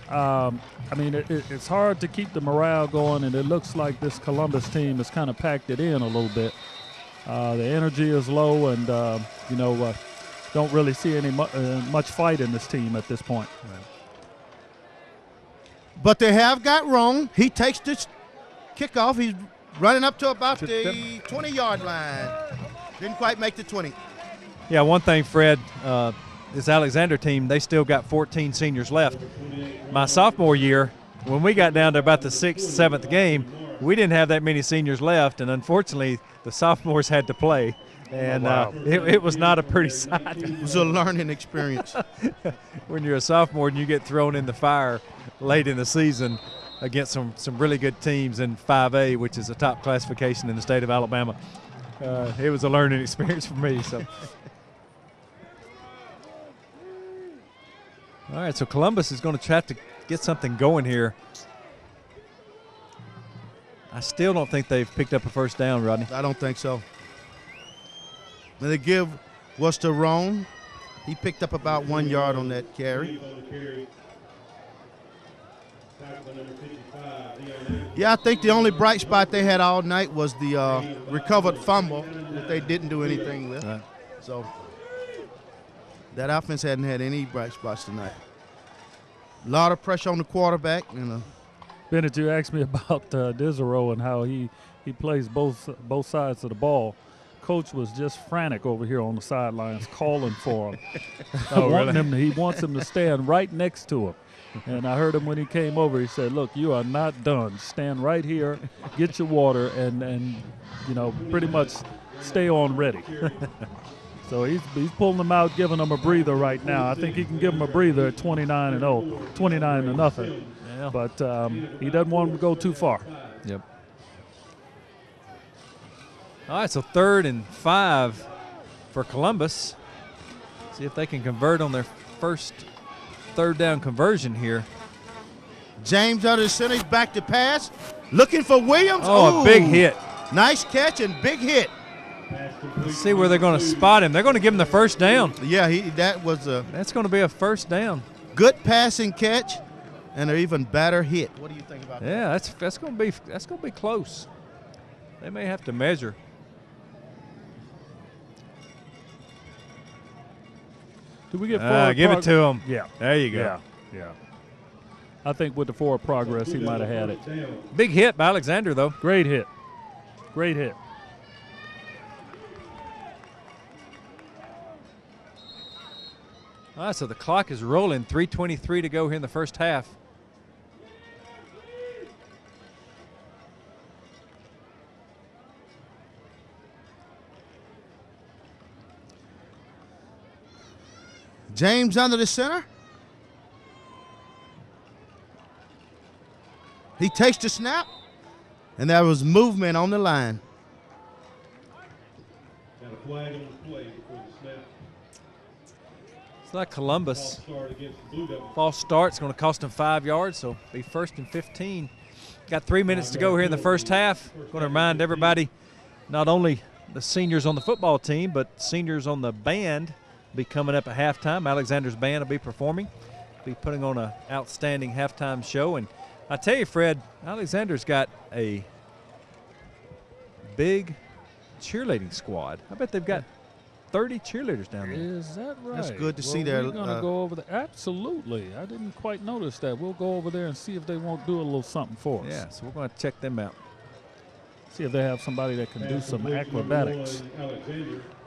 I mean, it's hard to keep the morale going, and it looks like this Columbus team has kind of packed it in a little bit. The energy is low, and don't really see any much fight in this team at this point. Right. But they have got Rome. He takes this kickoff. He's running up to about the 20-yard line. Didn't quite make the 20. Yeah, one thing, Fred, this Alexander team, they still got 14 seniors left. My sophomore year, when we got down to about the 6th, 7th game, we didn't have that many seniors left, and unfortunately the sophomores had to play. And it was not a pretty sight. It was a learning experience. When you're a sophomore and you get thrown in the fire late in the season against some really good teams in 5A, which is a top classification in the state of Alabama. It was a learning experience for me. So, all right, so Columbus is going to try to get something going here. I still don't think they've picked up a first down, Rodney. I don't think so. And the give was to Roan. He picked up about 1 yard on that carry. Yeah, I think the only bright spot they had all night was the recovered fumble that they didn't do anything with. Right. So that offense hadn't had any bright spots tonight. A lot of pressure on the quarterback. Bennett, you asked me about Dizzero and how he plays both sides of the ball. Coach was just frantic over here on the sidelines calling for him. He wants him to stand right next to him. And I heard him when he came over. He said, "Look, you are not done. Stand right here, get your water, and pretty much stay on ready." So he's pulling them out, giving them a breather right now. I think he can give them a breather at 29-0, 29-0. Yeah. But he doesn't want them to go too far. Yep. All right, so 3rd and 5 for Columbus. See if they can convert on their first third down conversion here. James under the center, he's back to pass. Looking for Williams. Oh, a big hit. Nice catch and big hit. Let's see where they're going to spot him. They're going to give him the first down. Yeah, that's going to be a first down. Good passing catch and an even better hit. What do you think about that? Yeah, that's going to be close. They may have to measure. Do we get forward? Give it to him. Yeah. There you go. Yeah. I think with the forward progress, he might have had it. Big hit by Alexander, though. Great hit. Great hit. All right, so the clock is rolling. 3:23 to go here in the first half. James under the center. He takes the snap, and there was movement on the line. Got a flag on the play before the snap. It's like Columbus. False start against the Blue Devils. False start's going to cost them 5 yards, so be 1st and 15. Got 3 minutes to go here in the first half. Going to remind everybody, not only the seniors on the football team, but seniors on the band be coming up at halftime. Alexander's band will be performing, be putting on an outstanding halftime show. And I tell you, Fred, Alexander's got a big cheerleading squad. I bet they've got 30 cheerleaders down there. Is that right? That's good to see there. We're going to go over there. Absolutely. I didn't quite notice that. We'll go over there and see if they won't do a little something for us. Yeah, so we're going to check them out. See if they have somebody that can do some acrobatics.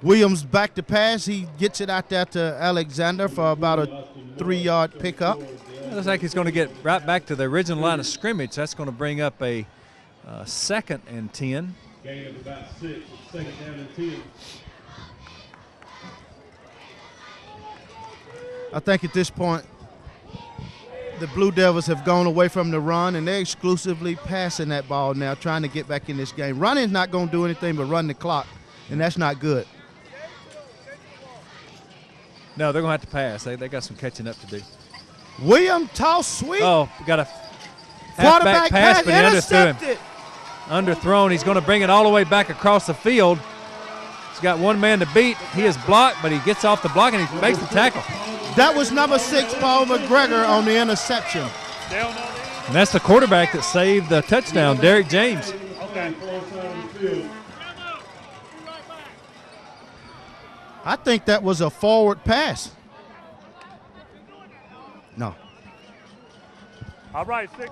Williams back to pass. He gets it out there to Alexander for about a 3-yard pickup. It looks like he's going to get right back to the original line of scrimmage. That's going to bring up a 2nd and 10. Gain of about 6. It's 2nd down and 10. I think at this point, the Blue Devils have gone away from the run, and they're exclusively passing that ball now, trying to get back in this game. Running's not going to do anything but run the clock, and that's not good. No, they're going to have to pass. They got some catching up to do. William toss sweep. Oh, got a Quarterback halfback pass, pass but he underthrew him. intercepted. Underthrown. He's going to bring it all the way back across the field. He's got one man to beat. He is blocked, but he gets off the block and he makes the tackle. That was number 6, Paul McGregor, on the interception. And that's the quarterback that saved the touchdown, Derek James. Okay. I think that was a forward pass. No. All right, 6.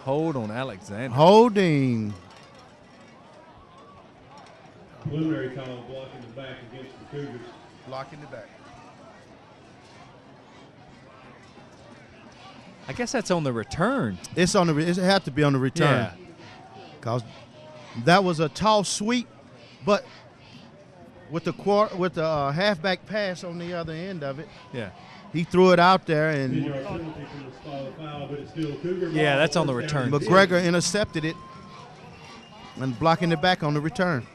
Hold on Alexander. Holding. Preliminary call blocking the back against the Cougars. Blocking the back. I guess that's on the return. It's on the. It had to be on the return. Yeah. Cause that was a tall sweep, but with the halfback pass on the other end of it, Yeah. he threw it out there, and 10-yard penalty from the spot of foul, but it's still Cougar ball. Yeah, that's on the First down return. and 10. McGregor intercepted it and blocking it back on the return.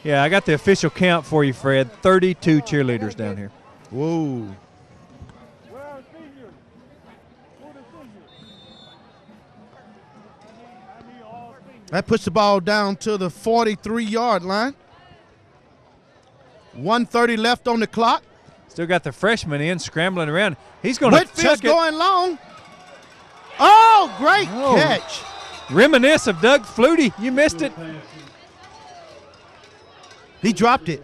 Yeah, I got the official count for you, Fred. 32 cheerleaders down here. Whoa. That puts the ball down to the 43-yard line. 1:30 left on the clock. Still got the freshman in, scrambling around. He's going to Whitfield's chuck it. going long. Oh, great Oh. catch. Reminisce of Doug Flutie. You missed it. He dropped it.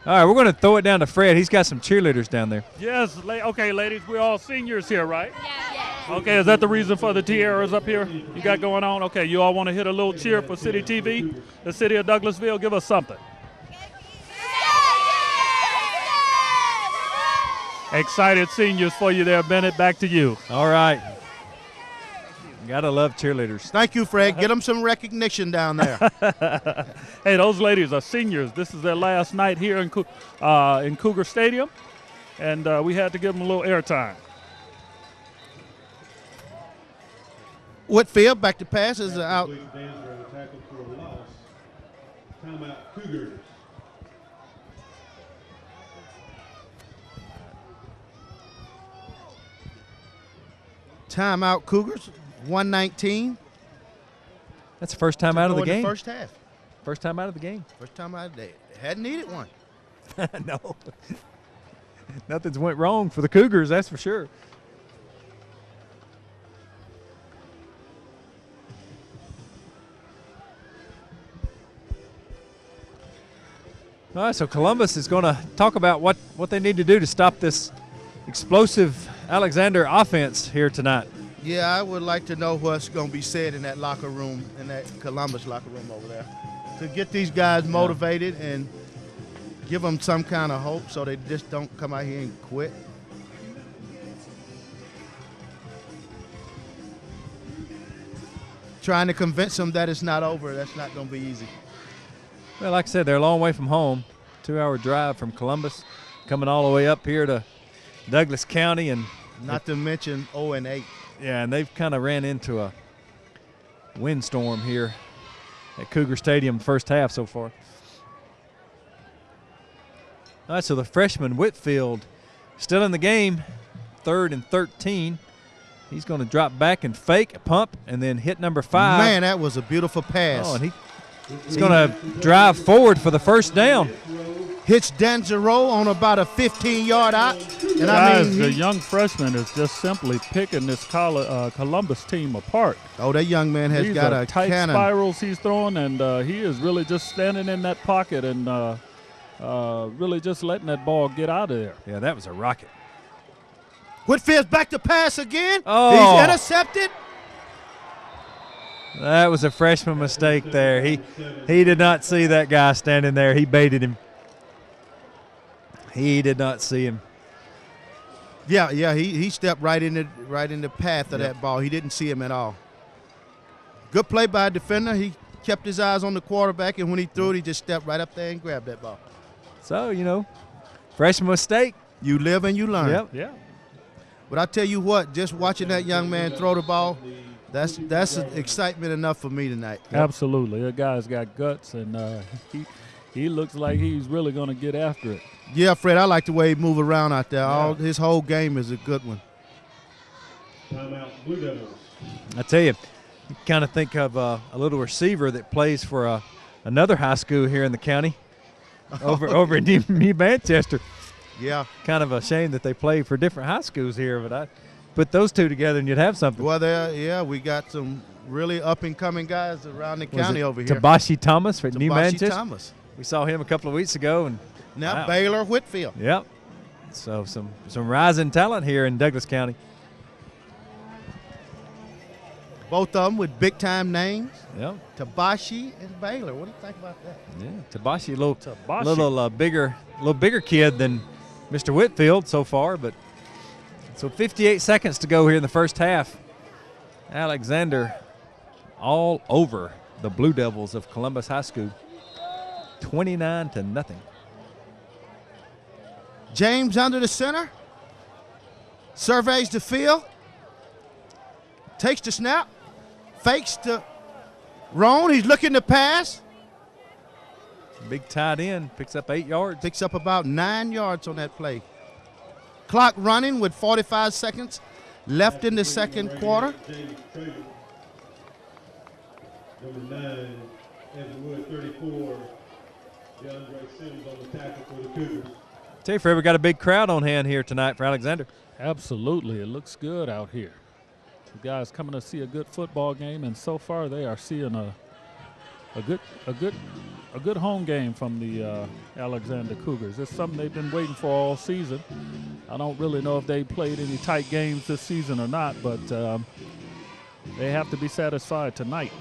All right, we're going to throw it down to Fred. He's got some cheerleaders down there. Yes, okay, ladies, we're all seniors here, right? Okay, is that the reason for the tiaras up here you got going on? Okay, you all want to hit a little cheer for City TV, the city of Douglasville? Give us something. Excited seniors for you there, Bennett. Back to you. All right. Gotta love cheerleaders. Thank you, Fred. Get them some recognition down there. Hey, those ladies are seniors. This is their last night here in Cougar Stadium, and we had to give them a little airtime. Whitfield back to pass is out. Dansborough tackled for a loss. Timeout Cougars. Timeout Cougars. 119. That's the first time out of the Go in game. First half. First time out of the game. First time out of the day. Hadn't needed one. No. Nothing's went wrong for the Cougars, that's for sure. All right, so Columbus is going to talk about what they need to do to stop this explosive Alexander offense here tonight. Yeah, I would like to know what's going to be said in that locker room, in that Columbus locker room over there, to get these guys motivated and give them some kind of hope so they just don't come out here and quit. Trying to convince them that it's not over, that's not going to be easy. Well, like I said, they're a long way from home. 2-hour drive from Columbus, coming all the way up here to Douglas County. And Not to mention 0-8. yeah, and they've kind of ran into a windstorm here at Cougar Stadium first half so far. All right, so the freshman Whitfield still in the game, 3rd and 13. He's going to drop back and fake a pump and then hit number 5. Man, that was a beautiful pass. Oh, and he's going to drive forward for the first down. Hits Danzero on about a 15-yard out. And Guys, the young freshman is just simply picking this Columbus team apart. Oh, that young man has These got are a tight cannon. spirals he's throwing, and he is really just standing in that pocket and really just letting that ball get out of there. Yeah, that was a rocket. Whitfield's back to pass again. Oh. He's intercepted. That was a freshman mistake there. He did not see that guy standing there. He baited him. He did not see him. Yeah, he stepped right in the path of that ball. He didn't see him at all. Good play by a defender. He kept his eyes on the quarterback, and when he threw it, he just stepped right up there and grabbed that ball. So, you know, freshman mistake. You live and you learn. Yep. Yeah. But I tell you what, just watching that young man throw the ball, that's excitement enough for me tonight. Absolutely. That guy's got guts, and he looks like he's really going to get after it. Yeah, Fred, I like the way he move around out there. His whole game is a good one. Timeout, Blue Devils. I tell you kind of think of a little receiver that plays for another high school here in the county over in New Manchester. Yeah. Kind of a shame that they play for different high schools here, but I put those two together and you'd have something. Well, we got some really up-and-coming guys around the county over here. Tabashi Thomas for New Manchester. Thomas. We saw him a couple of weeks ago. And Now wow. Baylor Whitfield. Yep. So some rising talent here in Douglas County. Both of them with big-time names. Yep. Tabashi and Baylor. What do you think about that? Yeah. Tabashi, a little bigger kid than Mr. Whitfield so far, but so 58 seconds to go here in the first half. Alexander all over the Blue Devils of Columbus High School, 29-0. James under the center. Surveys the field. Takes the snap. Fakes to Roan. He's looking to pass. Big tight end, picks up 8 yards. Picks up about 9 yards on that play. Clock running with 45 seconds left in the second quarter. James Trader. Number 9, Evan Wood, 34. DeAndre Sims on the tackle for the Cougars. Tell you, Fred, we got a big crowd on hand here tonight for Alexander. Absolutely. It looks good out here. The guys coming to see a good football game, and so far they are seeing a good home game from the Alexander Cougars. It's something they've been waiting for all season. I don't really know if they played any tight games this season or not, but they have to be satisfied tonight.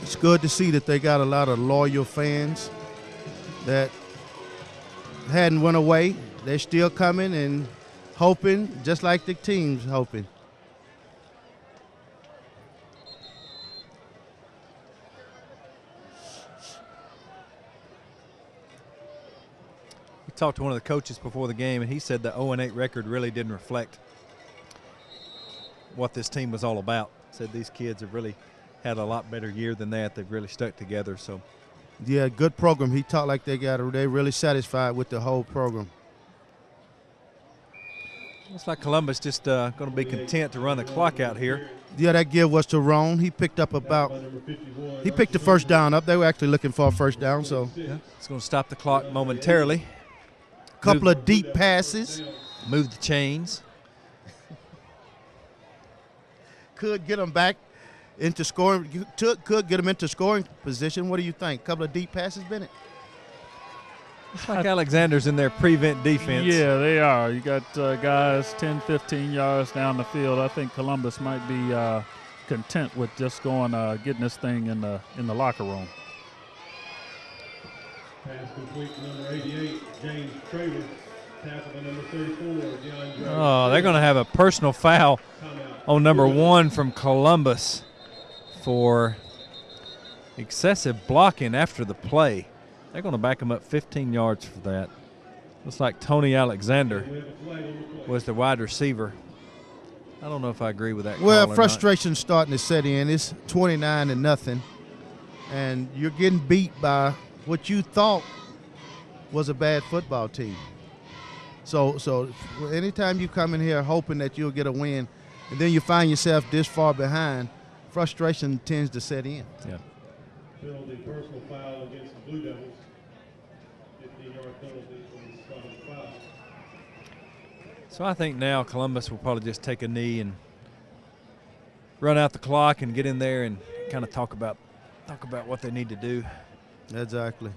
It's good to see that they got a lot of loyal fans that hadn't went away. They're still coming and hoping, just like the team's hoping. We talked to one of the coaches before the game, and he said the 0-8 record really didn't reflect what this team was all about. Said these kids have really had a lot better year than that. They've really stuck together. So, yeah, good program. He talked like they're really satisfied with the whole program. looks like Columbus just going to be content to run the clock out here. Yeah, that give was to Roan. He picked up he picked the first down up. They were actually looking for a first down, so. Yeah, it's going to stop the clock momentarily. Couple of deep passes. Move the chains. Could get them back into scoring. Could get them into scoring position. What do you think? Couple of deep passes, Bennett? Looks like Alexander's in their prevent defense. Yeah, they are. You got guys 10, 15 yards down the field. I think Columbus might be content with just going, getting this thing in the locker room. Pass complete to number 88, James Trader. Tackle to number 34, DeAndre. Oh, they're going to have a personal foul on number 1 from Columbus for excessive blocking after the play. They're going to back him up 15 yards for that. Looks like Tony Alexander was the wide receiver. I don't know if I agree with that. Well, call or frustration's starting to set in. It's 29-0, and you're getting beat by what you thought was a bad football team. So anytime you come in here hoping that you'll get a win, and then you find yourself this far behind, frustration tends to set in. Yeah. Penalty, personal foul against the Blue Devils. 15-yard penalty from the spot of foul. So I think now Columbus will probably just take a knee and run out the clock and get in there and kind of talk about what they need to do. Exactly.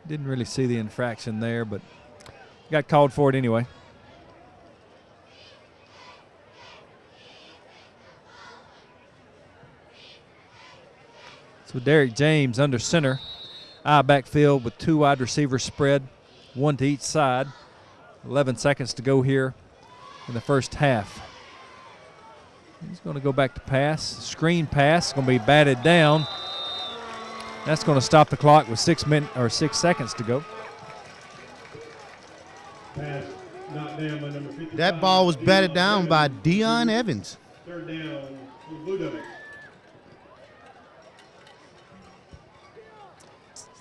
Didn't really see the infraction there, but got called for it anyway. So Derek James under center. I backfield with 2 wide receivers spread, 1 to each side. 11 seconds to go here in the first half. He's going to go back to pass. Screen pass going to be batted down. That's going to stop the clock with 6 seconds to go. Pass knocked down by number 55. That ball was batted down by Dion Evans. Third down for the Blue Devils.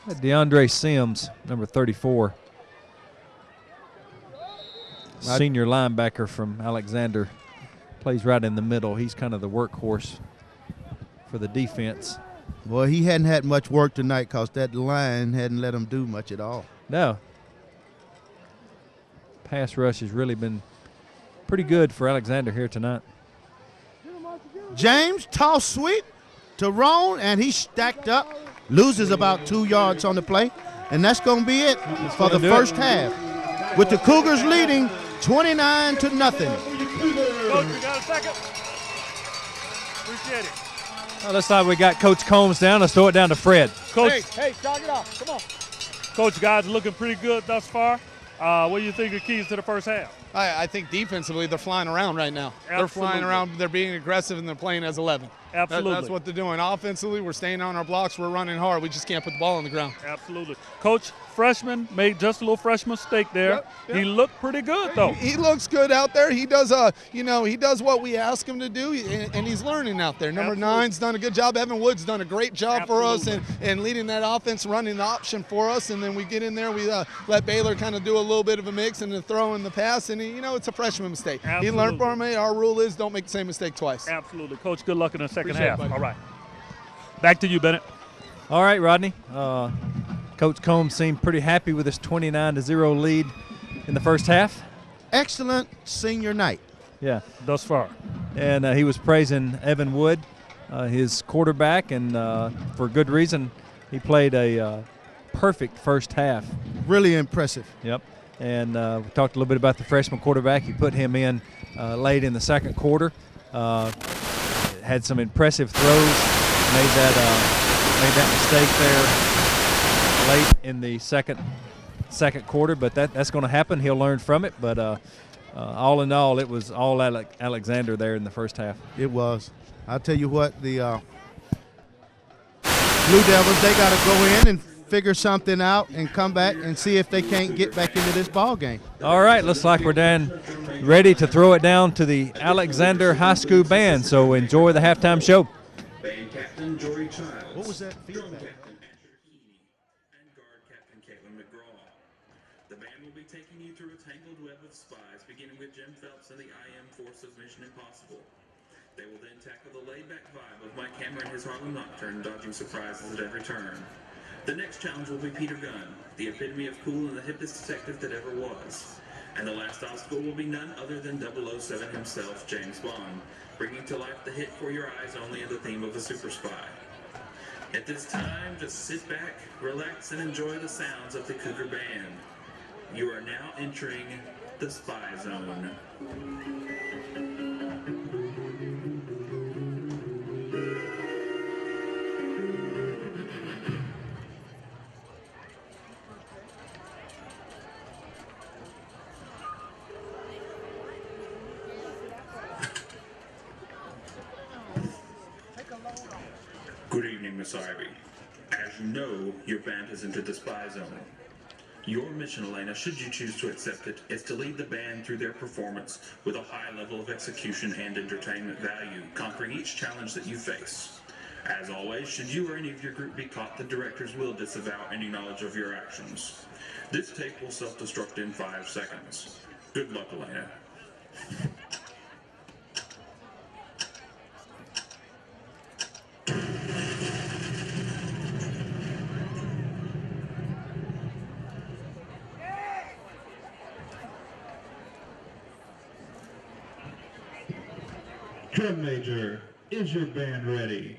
DeAndre Sims, number 34. Senior linebacker from Alexander. Plays right in the middle. He's kind of the workhorse for the defense. Well, he hadn't had much work tonight because that line hadn't let him do much at all. No. Pass rush has really been pretty good for Alexander here tonight. James, toss sweep to Roan, and he stacked up. Loses about 2 yards on the play. And that's going to be it for the first half. With the Cougars leading 29-0. Coach, we got a second. Appreciate it. Well, looks like we got Coach Combs down. Let's throw it down to Fred. Coach, Hey, jog it off. Come on. Coach, guys are looking pretty good thus far. What do you think are keys to the first half? I think defensively they're flying around right now. Absolutely. They're flying around. They're being aggressive and they're playing as 11. Absolutely. That's what they're doing. Offensively, we're staying on our blocks. We're running hard. We just can't put the ball on the ground. Absolutely. Coach, freshman made just a little freshman mistake there. Yep. He looked pretty good, though. He looks good out there. He does, he does what we ask him to do, and he's learning out there. Number Absolutely. 9's done a good job. Evan Wood's done a great job for us Absolutely. and leading that offense, running the option for us. And then we get in there, we let Baylor kind of do a little bit of a mix and the throw and the pass. And, it's a freshman mistake. Absolutely. He learned from it. Our rule is don't make the same mistake twice. Absolutely. Coach, good luck in the second Appreciate it, half. buddy. All right. Back to you, Bennett. All right, Rodney. Coach Combs seemed pretty happy with his 29-0 lead in the first half. Excellent senior night. Yeah. Thus far. And he was praising Evan Wood, his quarterback, and for good reason. He played a perfect first half. Really impressive. Yep. And we talked a little bit about the freshman quarterback. He put him in late in the second quarter. Had some impressive throws. Made that mistake there late in the second quarter, but that's going to happen. He'll learn from it. But all in all, it was all Alexander there in the first half. It was. I'll tell you what, the Blue Devils, they got to go in and figure something out and come back and see if they can't get back into this ball game. All right, looks like we're done, ready to throw it down to the Alexander High School band. So enjoy the halftime show. Band Captain Jory Childs. What was that feedback? Drum Captain Asher Heaney and Guard Captain Caitlin McGraw. The band will be taking you through a tangled web of spies, beginning with Jim Phelps and the IM force of Mission Impossible. They will then tackle the laid-back vibe of Mike Hammer and his Harlem Nocturne, dodging surprises at every turn. The next challenge will be Peter Gunn, the epitome of cool and the hippest detective that ever was. And the last obstacle will be none other than 007 himself, James Bond, bringing to life the hit for your eyes only in the theme of a super spy. At this time, just sit back, relax, and enjoy the sounds of the Cougar Band. You are now entering the Spy Zone. Good evening, Miss Ivy. As you know, your band has entered the Spy Zone. Your mission, Elena, should you choose to accept it, is to lead the band through their performance with a high level of execution and entertainment value, conquering each challenge that you face. As always, should you or any of your group be caught, the directors will disavow any knowledge of your actions. This tape will self-destruct in 5 seconds. Good luck, Elena. Drum Major, is your band ready?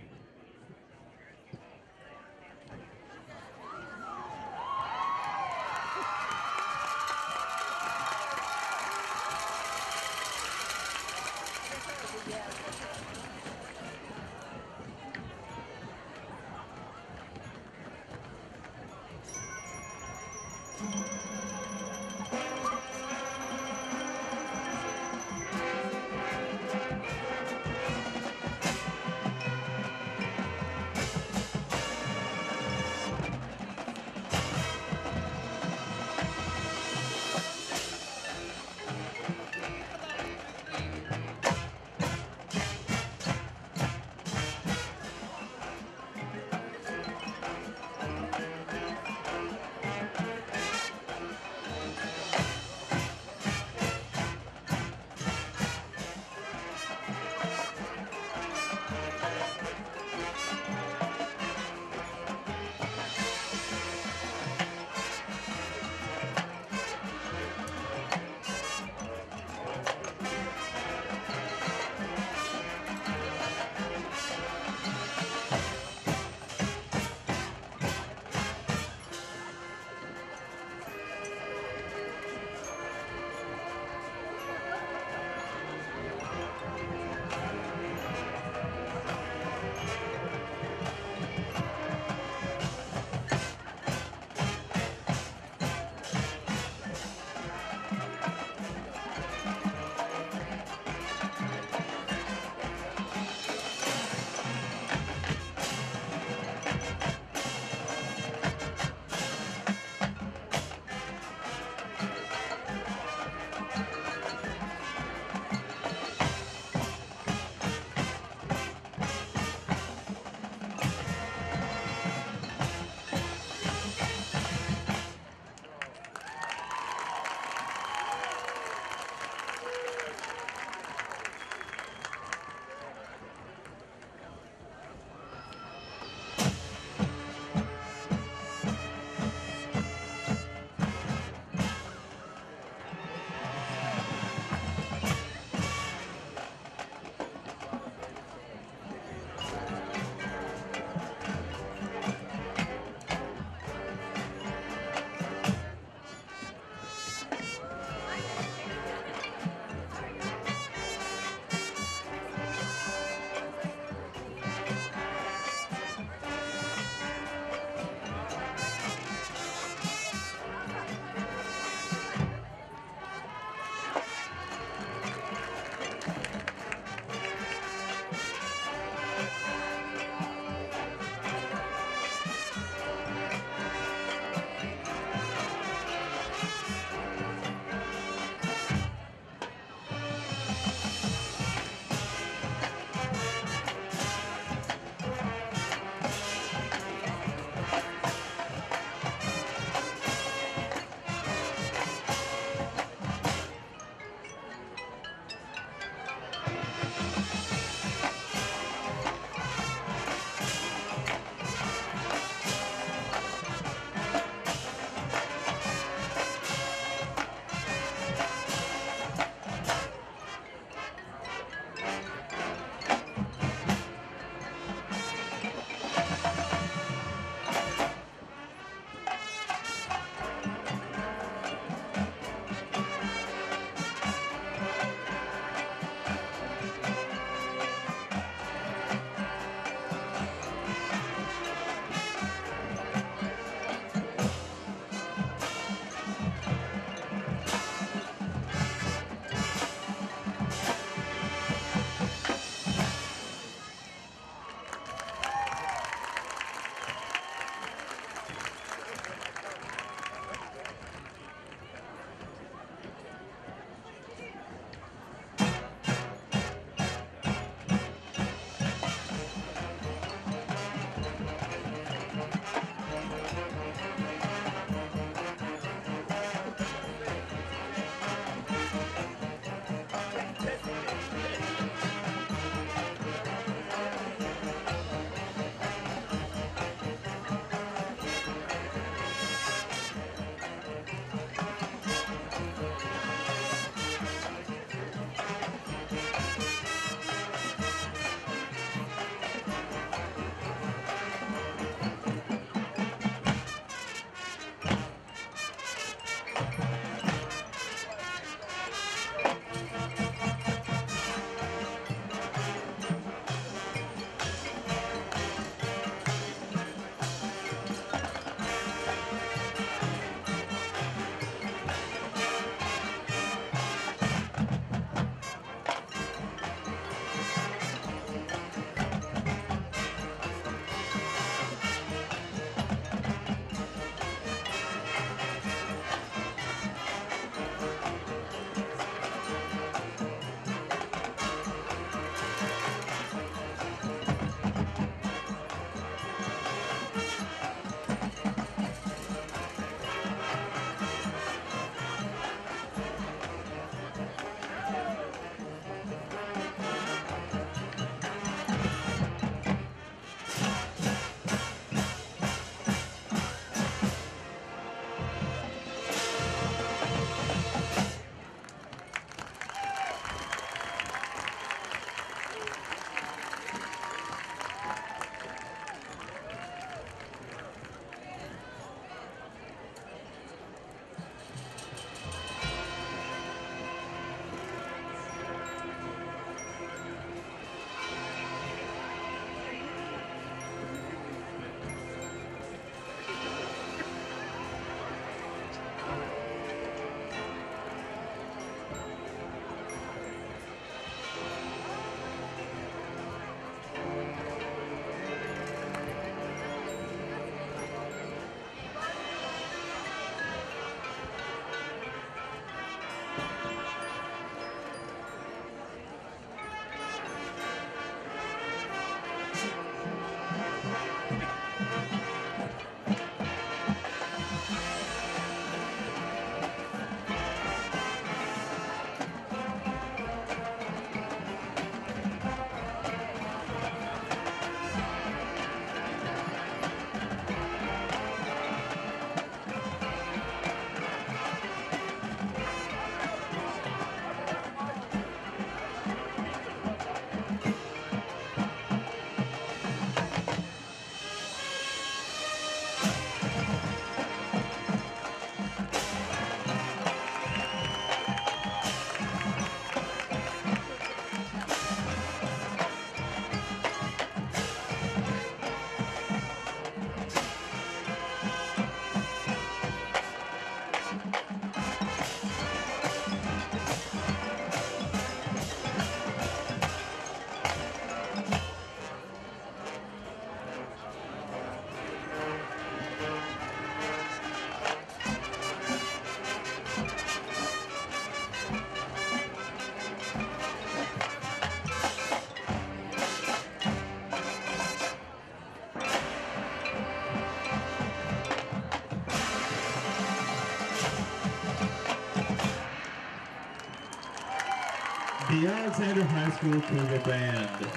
the Alexander High School Cougar Band.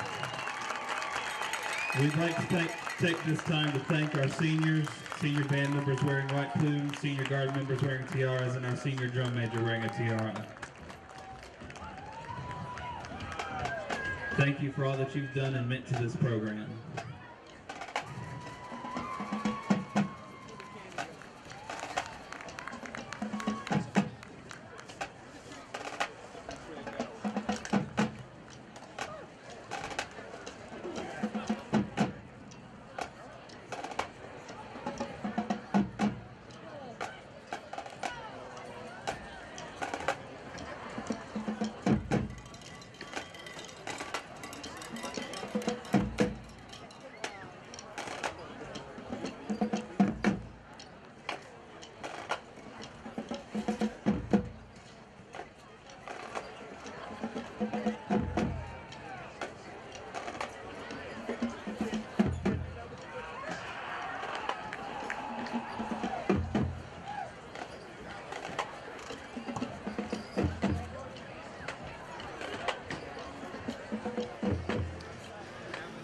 We'd like to take this time to thank our seniors, senior band members wearing white plumes, senior guard members wearing tiaras, and our senior drum major wearing a tiara. Thank you for all that you've done and meant to this program.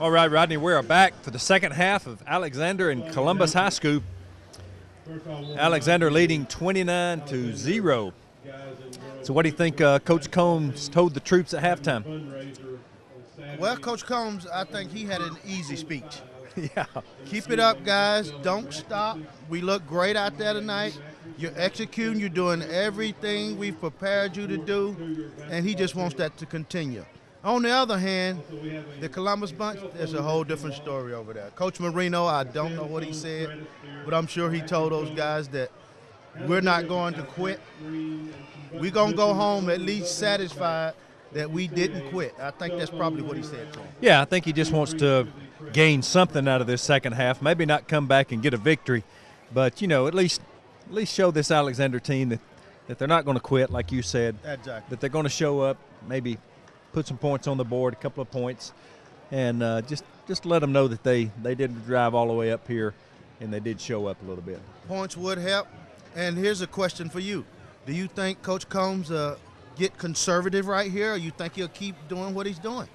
All right, Rodney, we are back for the second half of Alexander and Columbus High School. Alexander leading 29-0. So what do you think Coach Combs told the troops at halftime? Well, Coach Combs, I think he had an easy speech. Yeah. Keep it up, guys. Don't stop. We look great out there tonight. You're executing. You're doing everything we've prepared you to do, and he just wants that to continue. On the other hand, the Columbus bunch, there's a whole different story over there. Coach Marino, I don't know what he said, but I'm sure he told those guys that we're not going to quit. We're going to go home at least satisfied that we didn't quit. I think that's probably what he said to them. Yeah, I think he just wants to gain something out of this second half. Maybe not come back and get a victory, but, you know, at least show this Alexander team that they're not going to quit, like you said. Exactly. That they're going to show up, maybe put some points on the board, a couple of points, and just let them know that they didn't drive all the way up here, and they did show up a little bit. Points would help. And here's a question for you. Do you think Coach Combs get conservative right here, or you think he'll keep doing what he's doing?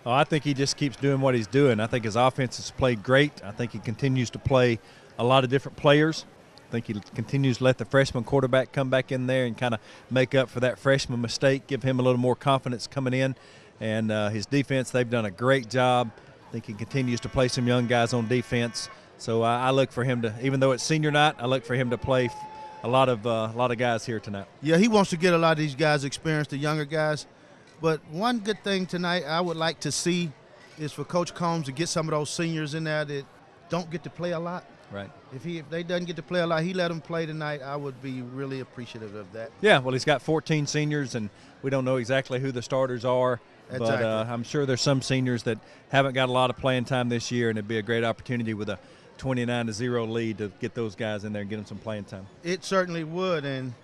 Oh, I think he just keeps doing what he's doing. I think his offense has played great. I think he continues to play a lot of different players. I think he continues to let the freshman quarterback come back in there and kind of make up for that freshman mistake, give him a little more confidence coming in. And his defense, they've done a great job. I think he continues to play some young guys on defense. So I look for him to, even though it's senior night, I look for him to play a lot of guys here tonight. Yeah, he wants to get a lot of these guys experience, the younger guys. But one good thing tonight I would like to see is for Coach Combs to get some of those seniors in there that don't get to play a lot. Right. If they doesn't get to play a lot, he let them play tonight, I would be really appreciative of that. Yeah, well, he's got 14 seniors, and we don't know exactly who the starters are. Exactly. But I'm sure there's some seniors that haven't got a lot of playing time this year, and it'd be a great opportunity with a 29-0 lead to get those guys in there and get them some playing time. It certainly would, and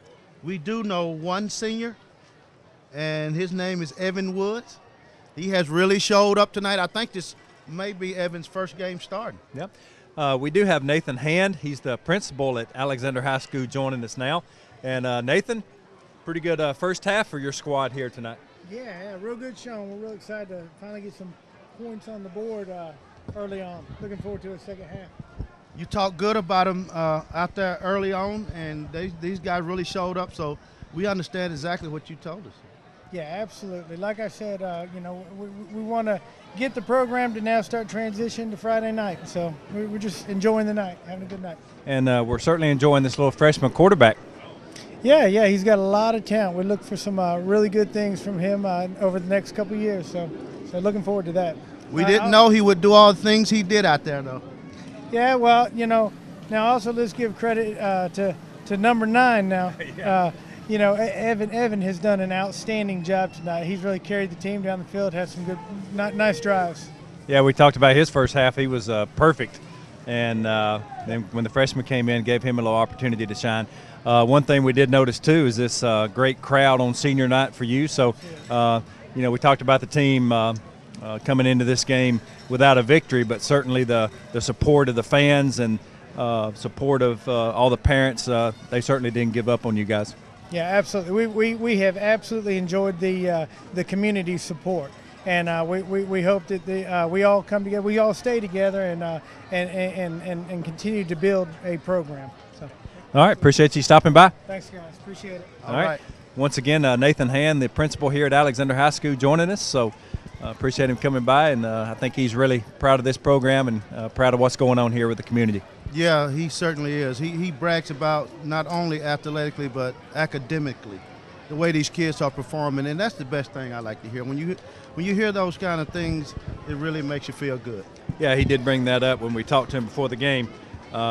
we do know one senior, and his name is Evan Woods. He has really showed up tonight. I think this may be Evan's first game starting. Yep. We do have Nathan Hand. He's the principal at Alexander High School joining us now. And Nathan, pretty good first half for your squad here tonight. Yeah, real good showing. We're real excited to finally get some points on the board early on. Looking forward to a second half. You talked good about them out there early on, and these guys really showed up, so we understand exactly what you told us. Yeah, absolutely. Like I said, we want to get the program to now start transition to Friday night. So we're just enjoying the night, having a good night. And we're certainly enjoying this little freshman quarterback. Yeah, he's got a lot of talent. We look for some really good things from him over the next couple of years. So looking forward to that. We didn't know he would do all the things he did out there, though. Yeah, well, now also let's give credit to number 9 now. Yeah. Evan has done an outstanding job tonight. He's really carried the team down the field, had some good, nice drives. Yeah, we talked about his first half. He was perfect. And then when the freshman came in, gave him a little opportunity to shine. One thing we did notice, too, is this great crowd on senior night for you. So, we talked about the team coming into this game without a victory, but certainly the support of the fans and support of all the parents, they certainly didn't give up on you guys. Yeah, absolutely. We have absolutely enjoyed the community support, and we hope that we all come together, we all stay together, and continue to build a program. So, All right, appreciate you stopping by. thanks, guys. Appreciate it. All right. Once again, Nathan Hand, the principal here at Alexander High School, joining us. So appreciate him coming by, and I think he's really proud of this program and proud of what's going on here with the community. Yeah, he certainly is. He brags about not only athletically but academically, the way these kids are performing, and that's the best thing I like to hear. When you hear those kind of things, it really makes you feel good. Yeah, he did bring that up when we talked to him before the game.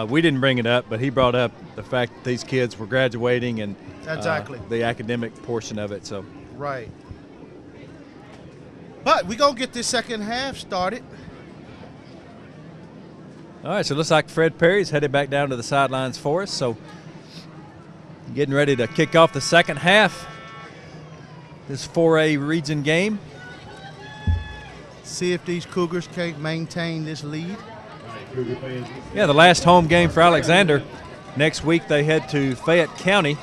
We didn't bring it up, but he brought up the fact that these kids were graduating and Exactly. the academic portion of it. So Right. But we gonna get this second half started. all right, so it looks like Fred Perry's headed back down to the sidelines for us. So getting ready to kick off the second half. This 4A region game. See if these Cougars can't maintain this lead. Yeah, the last home game for Alexander. Next week they head to Fayette County,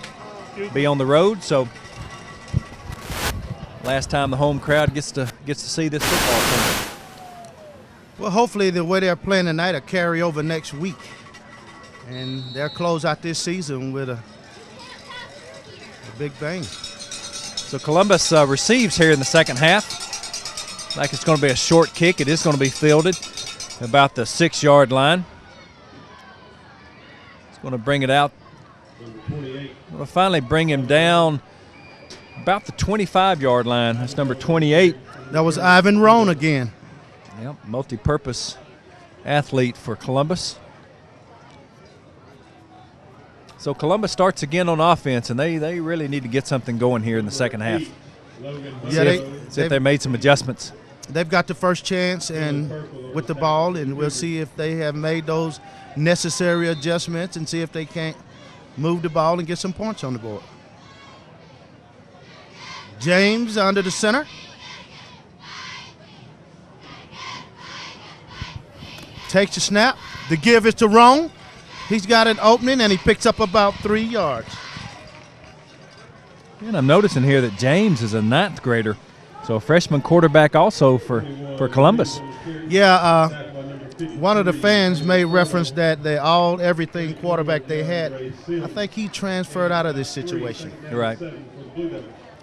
be on the road. So last time the home crowd gets to see this football team. Well, hopefully the way they're playing tonight will carry over next week, and they'll close out this season with a big bang. So Columbus receives here in the second half. Like it's going to be a short kick. It is going to be fielded about the 6-yard line. It's going to bring it out. We'll finally bring him down about the 25-yard line. That's number 28. That was Ivan Roan again. Yep, multi-purpose athlete for Columbus. So Columbus starts again on offense, and they really need to get something going here in the second half. Yeah, See if they made some adjustments. They've got the first chance and with the ball, and we'll see if they have made those necessary adjustments and see if they can't move the ball and get some points on the board. James under the center. Takes the snap. The give is to Roan. He's got an opening, and he picks up about 3 yards. And I'm noticing here that James is a 9th grader, so a freshman quarterback also for Columbus. Yeah, one of the fans made reference that the all-everything quarterback they had, I think he transferred out of this situation. You're right.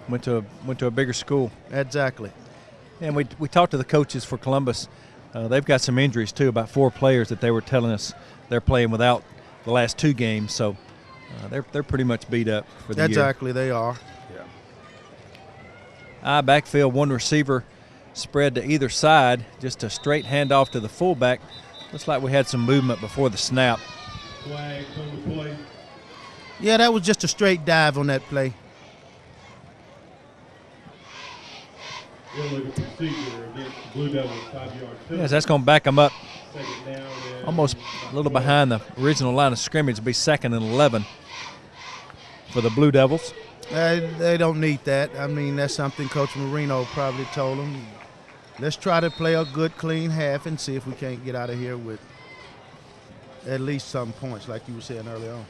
Went to a bigger school. Exactly. And we talked to the coaches for Columbus. They've got some injuries too, about 4 players that they were telling us they're playing without the last 2 games. So they're pretty much beat up for the year. Exactly, they are. Backfield, 1 receiver spread to either side, just a straight handoff to the fullback. Looks like we had some movement before the snap. Flag on the play. Yeah, that was just a straight dive on that play. Illegal procedure against the Blue Devils, 5-yard penalty. Yes, that's going to back them up Second down and almost a little behind the original line of scrimmage. It'll be 2nd and 11 for the Blue Devils. They don't need that. I mean, that's something Coach Marino probably told them. Let's try to play a good, clean half and see if we can't get out of here with at least some points, like you were saying earlier on.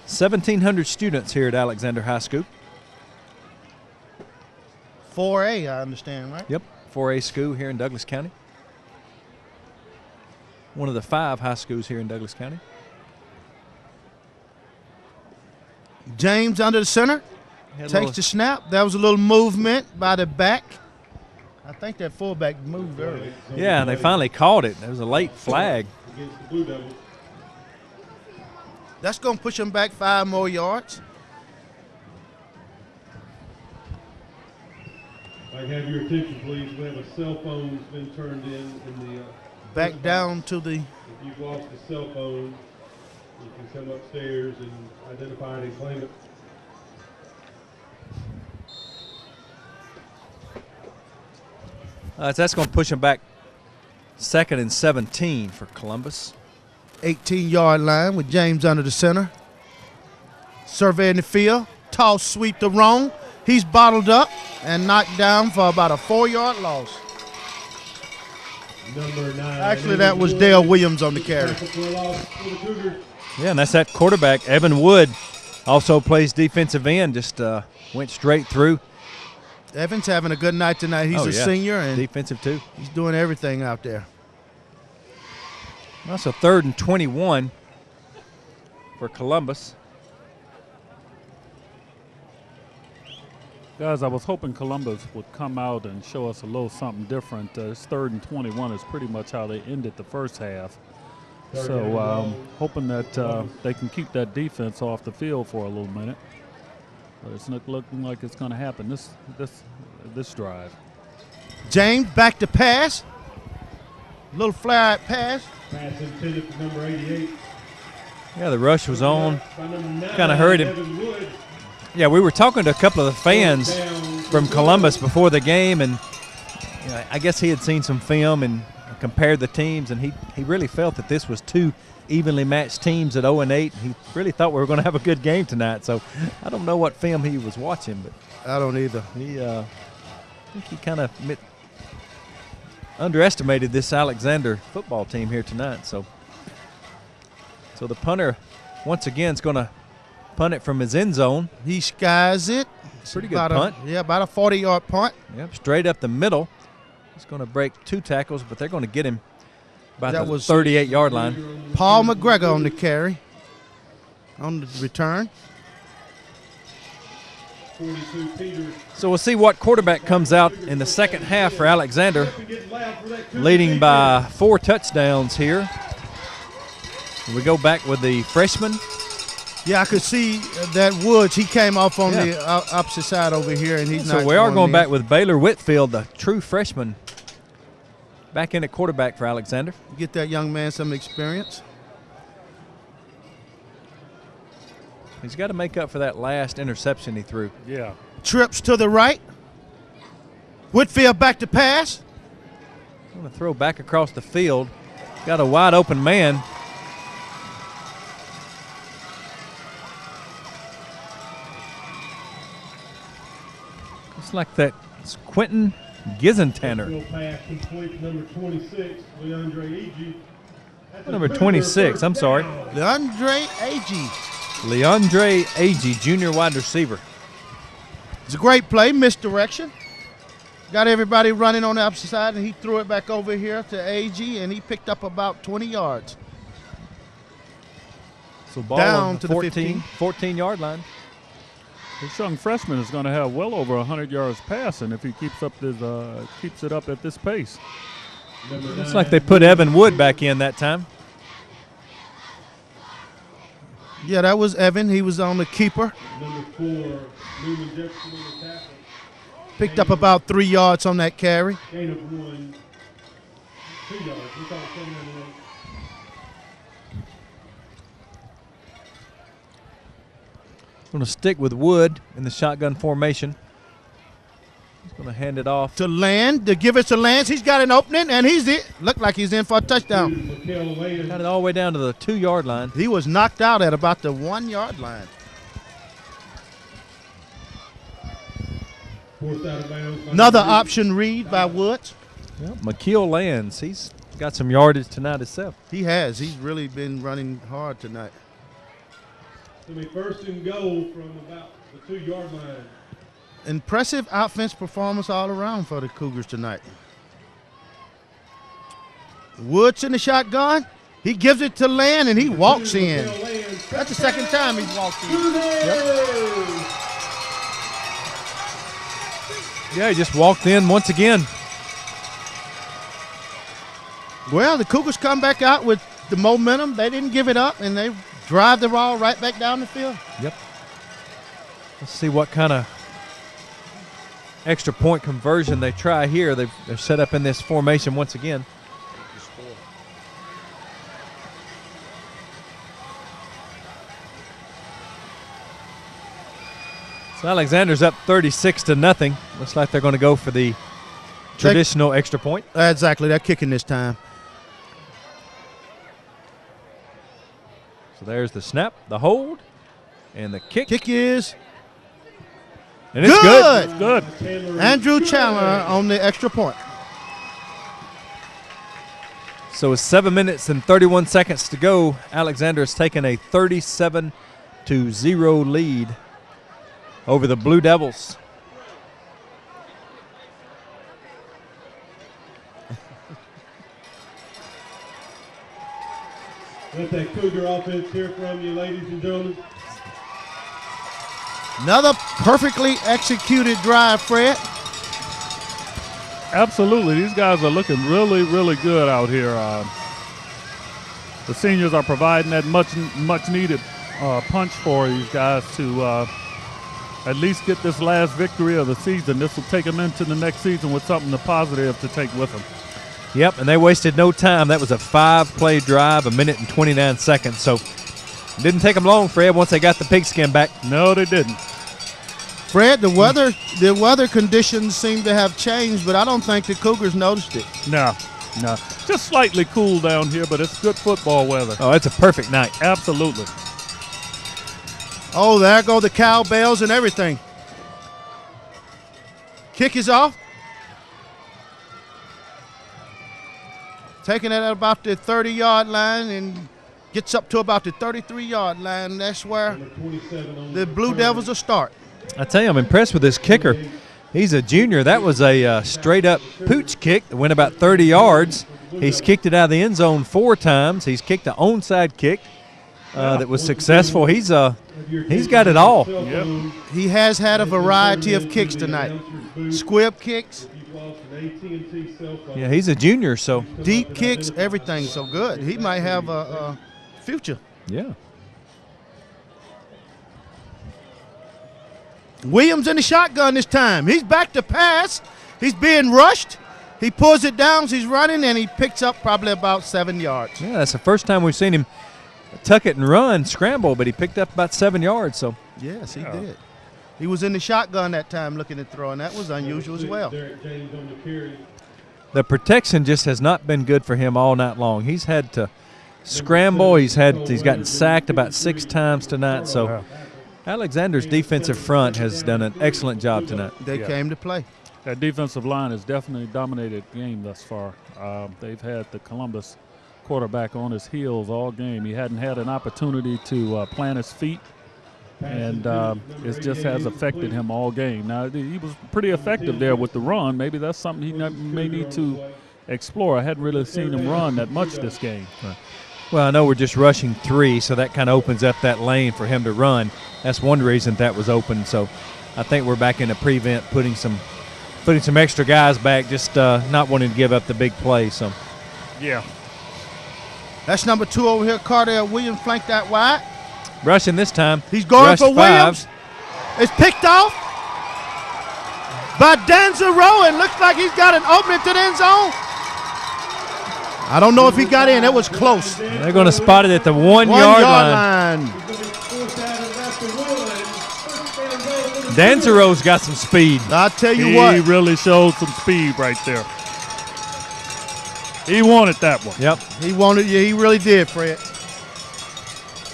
1,700 students here at Alexander High School. 4A, I understand, right? Yep, 4A school here in Douglas County. One of the 5 high schools here in Douglas County. James under the center. Takes the snap. That was a little movement by the back. I think that fullback moved early. Yeah, and they finally caught it. There was a late flag. against the Blue Devils. That's going to push them back 5 more yards. I have your attention, please. We have a cell phone that's been turned in the. Back down to the. If you've lost a cell phone, you can come upstairs and identify it and claim it. That's going to push them back 2nd and 17 for Columbus. 18-yard line with James under the center. Surveying the field. Toss sweep to Roan. He's bottled up and knocked down for about a 4-yard loss. Number 9. Actually, that was Dale Williams on the carry. Yeah, and that's that quarterback, Evan Wood, Also plays defensive end, just went straight through. Evans having a good night tonight. He's Oh, a yeah. senior, and Defensive too. he's doing everything out there. Also 3rd and 21 for Columbus. Guys, I was hoping Columbus would come out and show us a little something different. It's 3rd and 21 is pretty much how they ended the first half. So hoping that they can keep that defense off the field for a little minute. But it's not looking like it's going to happen this drive. James back to pass. Little flare pass. Pass intended for number 88. Yeah, the rush was on. By number 9, Kind of hurt him. Evan Wood. Yeah, we were talking to a couple of the fans from Columbus before the game, and you know, I guess he had seen some film and compared the teams, and he really felt that this was two evenly matched teams at 0-8. He really thought we were going to have a good game tonight. So I don't know what film he was watching, but I don't either. I think he kind of underestimated this Alexander football team here tonight. So the punter once again is going to punt it from his end zone. He skies it. Pretty good punt. About a 40-yard punt. Yep, straight up the middle. He's going to break 2 tackles, but they're going to get him by That the was 38-yard line. Paul McGregor on the carry. On the return. 42 Peters. So we'll see what quarterback comes out in the second half for Alexander, leading by 4 touchdowns here. We go back with the freshman. Yeah, I could see that Woods. He came off on Yeah. the opposite side over here, and he's So not. we are going in. back with Baylor Whitfield, the true freshman, back in at quarterback for Alexander. Get that young man some experience. He's got to make up for that last interception he threw. Yeah. Trips to the right. Whitfield back to pass. Going to throw back across the field. Got a wide open man. Looks like that's Quentin Gizentanner. Will pass complete to number 26, Leandre Eg. That's a Number Cougar 26, first I'm sorry. down. Leandre Agee. Leandre Agee, junior wide receiver. It's a great play, misdirection. Got everybody running on the opposite side, and he threw it back over here to Agee, and he picked up about 20 yards. So ball Down on to the 14-yard line. This young freshman is going to have well over 100 yards passing if he keeps it up at this pace. Number Looks 9, like they put Evan Wood back in that time. Yeah, that was Evan. He was on the keeper. Number 4, Newman Jefferson on the tackle. Picked up about 3 yards on that carry. Gain of 1, 2 yards. We call it 7 and 1. Going to stick with Wood in the shotgun formation. He's going to hand it off. To Land, to give it to Lance. He's got an opening, and he's it. Looked like he's in for a touchdown. Mikhail Lane. Got it all the way down to the 2-yard line. He was knocked out at about the 1-yard line. Forced out of bounds by Another number option read by Woods. Yep. McKeel Lands, he's got some yardage tonight himself. He has. He's really been running hard tonight. To be first and goal from about the 2-yard line. Impressive offense performance all around for the Cougars tonight. Woods in the shotgun. He gives it to Land, and he walks in. That's the second time he's walked in. Yeah, he just walked in once again. Well, the Cougars come back out with the momentum. They didn't give it up, and they drive the ball right back down the field. Yep. Let's see what kind of extra point conversion they try here. They're set up in this formation once again. So Alexander's up 36-0. Looks like they're going to go for the traditional extra point. Exactly. They're kicking this time. So there's the snap, the hold, and the kick. Kick is And it's good. good. Andrew Chandler on the extra point. So with 7 minutes and 31 seconds to go, Alexander has taken a 37-0 8-0 lead over the Blue Devils. Let that Cougar offense hear from you, ladies and gentlemen. Another perfectly executed drive, Fred. Absolutely. These guys are looking really, really good out here. The seniors are providing that much needed punch for these guys to at least get this last victory of the season. This will take them into the next season with something positive to take with them. Yep, and they wasted no time. That was a 5-play drive, 1 minute and 29 seconds. So it didn't take them long, Fred, once they got the pigskin back. No, they didn't. Fred, the weather conditions seem to have changed, but I don't think the Cougars noticed it. No. Just slightly cool down here, but it's good football weather. Oh, it's a perfect night. Absolutely. Oh, there go the cowbells and everything. Kick is off. Taking it at about the 30-yard line and gets up to about the 33-yard line. That's where the Blue Devils will start. I tell you, I'm impressed with this kicker. He's a junior. That was a straight-up pooch kick that went about 30 yards. He's kicked it out of the end zone 4 times. He's kicked an onside kick that was successful. He's got it all. Yep. He has had a variety of kicks tonight. Squib kicks, Yeah, he's a junior, so. deep kicks, everything. So good. He might have a future. Yeah. Williams in the shotgun this time. He's back to pass. He's being rushed. He pulls it down. He's running, and he picks up probably about 7 yards. Yeah, that's the first time we've seen him tuck it and run, scramble, but he picked up about 7 yards. So. Yes, he did. He was in the shotgun that time looking to throw, and that was unusual as well. The protection just has not been good for him all night long. He's had to scramble. He's gotten sacked about 6 times tonight. So Alexander's defensive front has done an excellent job tonight. They came to play. That defensive line has definitely dominated the game thus far. They've had the Columbus quarterback on his heels all game. He hadn't had an opportunity to plant his feet, and it just has affected him all game. Now, he was pretty effective there with the run. Maybe that's something he may need to explore. I hadn't really seen him run that much this game. Right. Well, I know we're just rushing 3, so that kind of opens up that lane for him to run. That's one reason that was open. So I think we're back in a prevent, putting some extra guys back, just not wanting to give up the big play. So. Yeah. That's number 2 over here, Cardell Williams, flanked out wide. Rushing this time. He's going Rushed for 5. Williams. It's picked off by Danzaro, and looks like he's got an opening to the end zone. I don't know if he got in. It was close. They're going to spot it at the 1 yard line. Danzaro's got some speed. I'll tell you He what. really showed some speed right there. He wanted that one. Yep. He wanted. Yeah, he really did, Fred.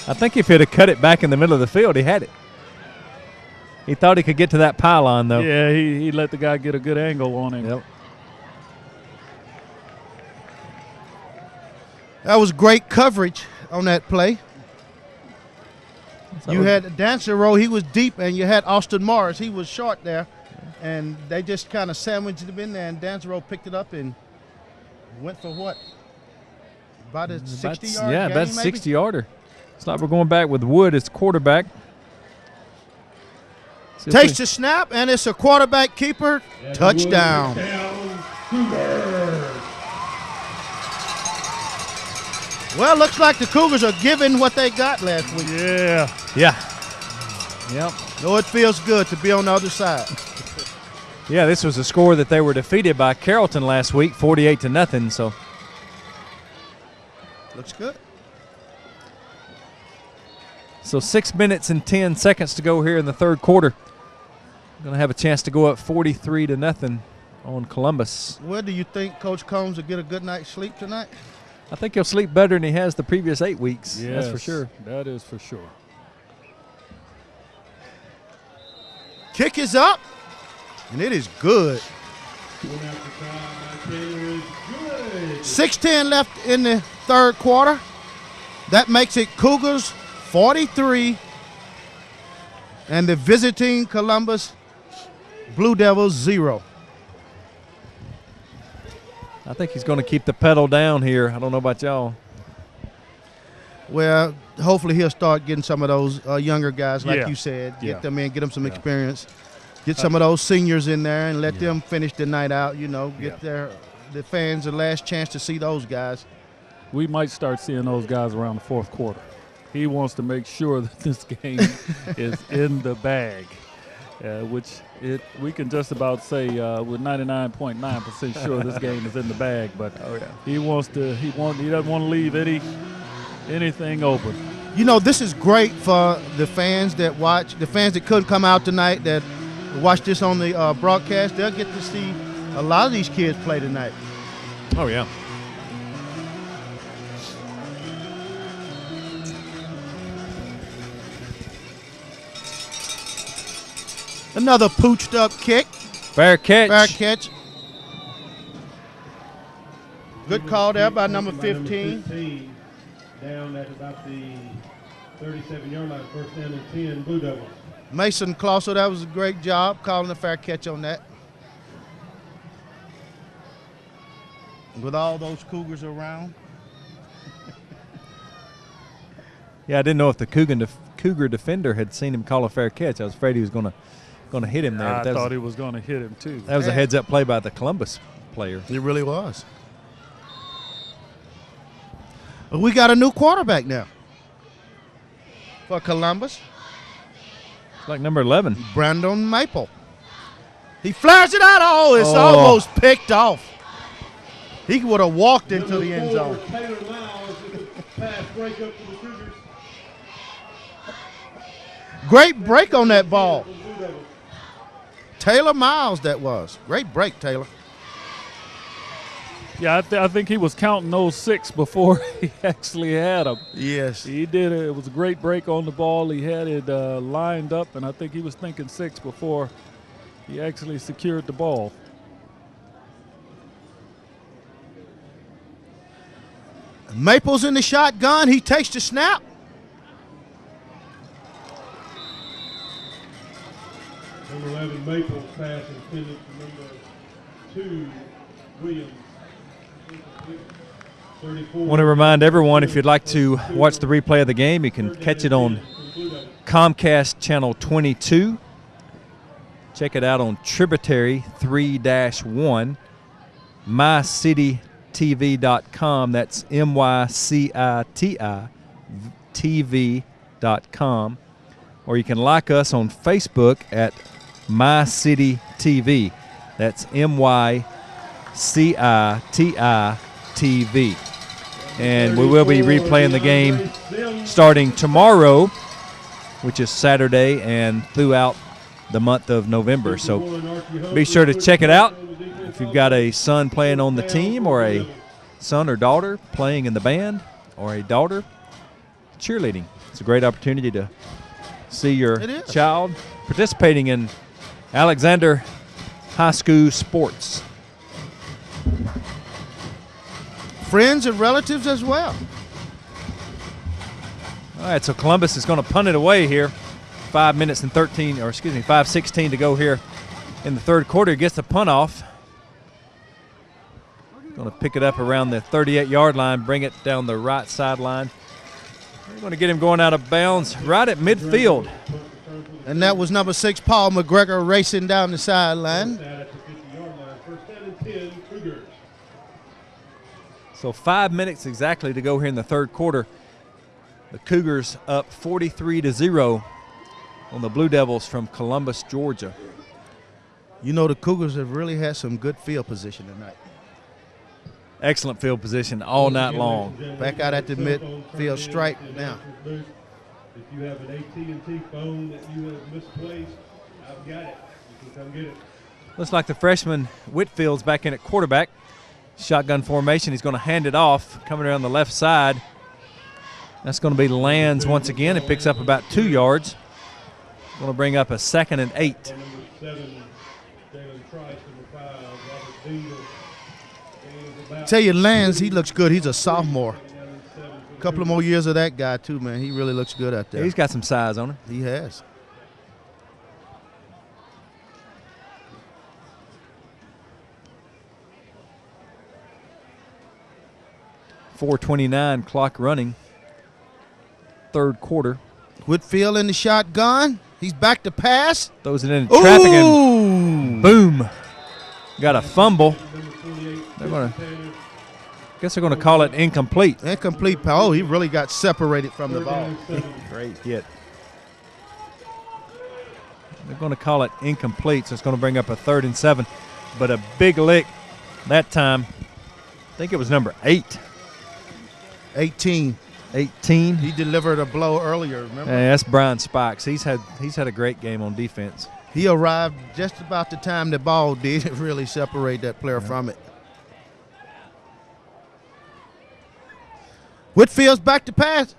I think if he'd have cut it back in the middle of the field, he had it. He thought he could get to that pylon, though. Yeah, he let the guy get a good angle on him. Yep. That was great coverage on that play. You had Danzaro, he was deep, and you had Austin Morris. He was short there, and they just kind of sandwiched him in there, and Danzaro picked it up and went for what? About a 60-yard Yeah, gain, about maybe? 60-yarder. It's like we're going back with Wood as quarterback. Takes the snap, and it's a quarterback keeper. Touchdown. Well, looks like the Cougars are giving what they got last week. Yeah. Yeah. Yep. No, it feels good to be on the other side. Yeah, this was a score that they were defeated by Carrollton last week, 48-0. So Looks good. So 6 minutes and 10 seconds to go here in the third quarter. Going to have a chance to go up 43-0 on Columbus. Well, do you think Coach Combs will get a good night's sleep tonight? I think he'll sleep better than he has the previous 8 weeks. Yes, That's for sure. That is for sure. Kick is up, and it is good. 6:10 left in the third quarter. That makes it Cougars 43, And the visiting Columbus Blue Devils 0. I think he's going to keep the pedal down here. I don't know about y'all. Well, hopefully he'll start getting some of those younger guys, like Yeah. you said. Yeah. Get them in, get them some experience. Get some of those seniors in there and let them finish the night out, you know, get the fans the last chance to see those guys. We might start seeing those guys around the fourth quarter. He wants to make sure that this game is in the bag, which we can just about say with 99.9% sure this game is in the bag. But he doesn't want to leave anything open. You know, this is great for the fans that watch, the fans that couldn't come out tonight that watch this on the broadcast. They'll get to see a lot of these kids play tonight. Oh, yeah. Another pooched up kick. Fair catch. Fair catch. Good call there by number 15. 15 down at about the 37-yard line, first down and 10, Blue Devils. Mason Clouser, that was a great job calling a fair catch on that. With all those Cougars around. Yeah, I didn't know if the Cougar defender had seen him call a fair catch. I was afraid he was going to hit him there. I But thought he was going to hit him too. that was a heads-up play by the Columbus player. It really was. We got a new quarterback now for Columbus. It's like number 11. Brandon Maple. He flares it out. Oh, it's almost picked off. He would have walked into the end zone. Taylor Miles, pass break up to the Cougars. Great break on that ball. Taylor Miles, that was. Great break, Taylor. Yeah, I think he was counting those 6 before he actually had them. Yes. He did it. It was a great break on the ball. He had it lined up, and I think he was thinking 6 before he actually secured the ball. Maple's in the shotgun. He takes the snap. Number 11, Maple pass intended to number 2, Williams. 34. Want to remind everyone, if you'd like to watch the replay of the game, you can catch it on Comcast Channel 22. Check it out on Tributary 3-1, mycitytv.com. That's MYCITI TV.com. Or you can like us on Facebook at MyCityTV. That's MYCITI TV. And we will be replaying the game starting tomorrow, which is Saturday, and throughout the month of November. So be sure to check it out. If you've got a son playing on the team, or a son or daughter playing in the band, or a daughter cheerleading, it's a great opportunity to see your child participating in Alexander High School sports. Friends and relatives as well. All right, so Columbus is going to punt it away here. 5:16 to go here in the third quarter. Gets the punt off. Going to pick it up around the 38-yard line, bring it down the right sideline. We're going to get him going out of bounds right at midfield. And that was number 6, Paul McGregor, racing down the sideline. So 5 minutes exactly to go here in the third quarter. The Cougars up 43-0 on the Blue Devils from Columbus, Georgia. You know, the Cougars have really had some good field position tonight. Excellent field position all night long. Back out at the midfield stripe now. If you have an AT&T phone that you have misplaced, I've got it. You can come get it. Looks like the freshman Whitfield's back in at quarterback. Shotgun formation. He's going to hand it off, coming around the left side. That's going to be Lands once again. It picks up about 2 yards. Going to bring up a 2nd and 8. Number 7, Jalen Trice. Number 5, Robert Dingle. Tell you, Lands, he looks good. He's a sophomore. A couple of more years of that guy, too, man. He really looks good out there. He's got some size on him. He has. 4:29 clock running. Third quarter. Whitfield in the shotgun. He's back to pass. Throws it into traffic and boom. Got a fumble. Guess they're gonna call it incomplete. Incomplete. Oh, he really got separated from the ball. Great hit. They're gonna call it incomplete, so it's gonna bring up a 3rd and 7. But a big lick that time. I think it was number 8. 18. 18. He delivered a blow earlier, remember? Yeah, that's Brian Spikes. He's had a great game on defense. He arrived just about the time the ball did really separate that player from it. Whitfield's back to pass.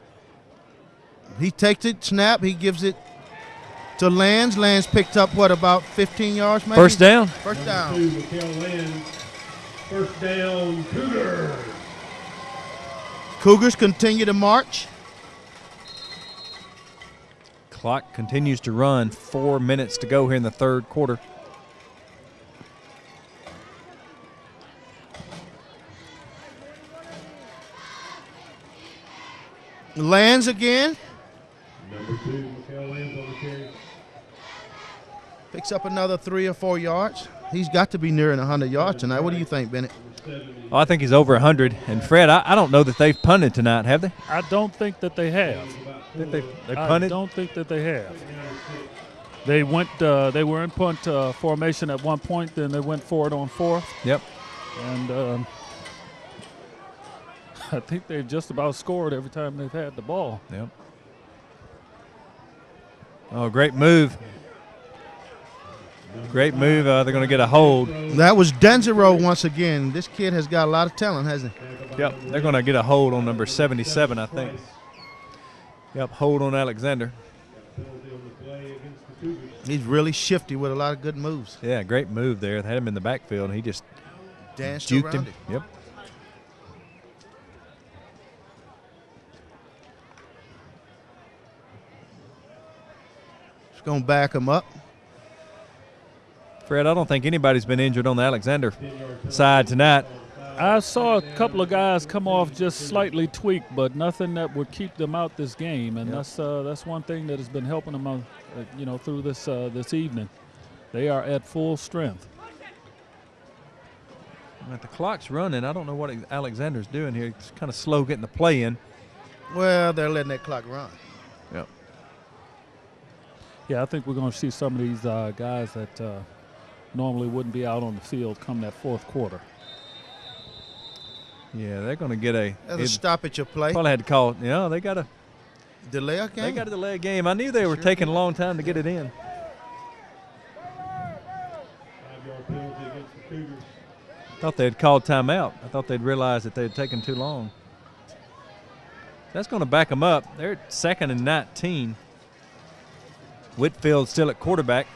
He takes it, snap, he gives it to Lands. Lands picked up, what, about 15 yards maybe? First down. First down. Mikael Lands. First down, Cougars. Cougars continue to march. Clock continues to run. 4 minutes to go here in the third quarter. Lands again. Number 2, Mikael Lands on the carry. Picks up another 3 or 4 yards. He's got to be nearing 100 yards tonight. What do you think, Bennett? Oh, I think he's over 100. And Fred, I don't know that they've punted tonight, have they? I don't think that they have. They I punted? don't think that they have. They went. They were in punt formation at one point. Then they went for it on 4th. Yep. And I think they've just about scored every time they've had the ball. Yep. Oh, great move. Great move. They're going to get a hold. That was Denzero once again. This kid has got a lot of talent, hasn't he? Yep. They're going to get a hold on number 77, I think. Yep, hold on Alexander. He's really shifty with a lot of good moves. Yeah, great move there. They had him in the backfield, and he just danced juked around him. it. Yep. Just going to back him up. Fred, I don't think anybody's been injured on the Alexander side tonight. I saw a couple of guys come off just slightly tweaked, but nothing that would keep them out this game, and that's one thing that has been helping them, through this this evening. They are at full strength. But the clock's running. I don't know what Alexander's doing here. He's kind of slow getting the play in. Well, they're letting that clock run. Yep. Yeah, I think we're going to see some of these guys that normally wouldn't be out on the field come that fourth quarter. Yeah, they're going to get a stoppage of play. Probably had to call. Yeah, they got to delay a game. They got to delay a game. I knew they were taking a long time to get it in. 5-yard penalty against the Cougars. I thought they had called timeout. I thought they'd realized that they had taken too long. That's going to back them up. They're at 2nd and 19. Whitfield still at quarterback.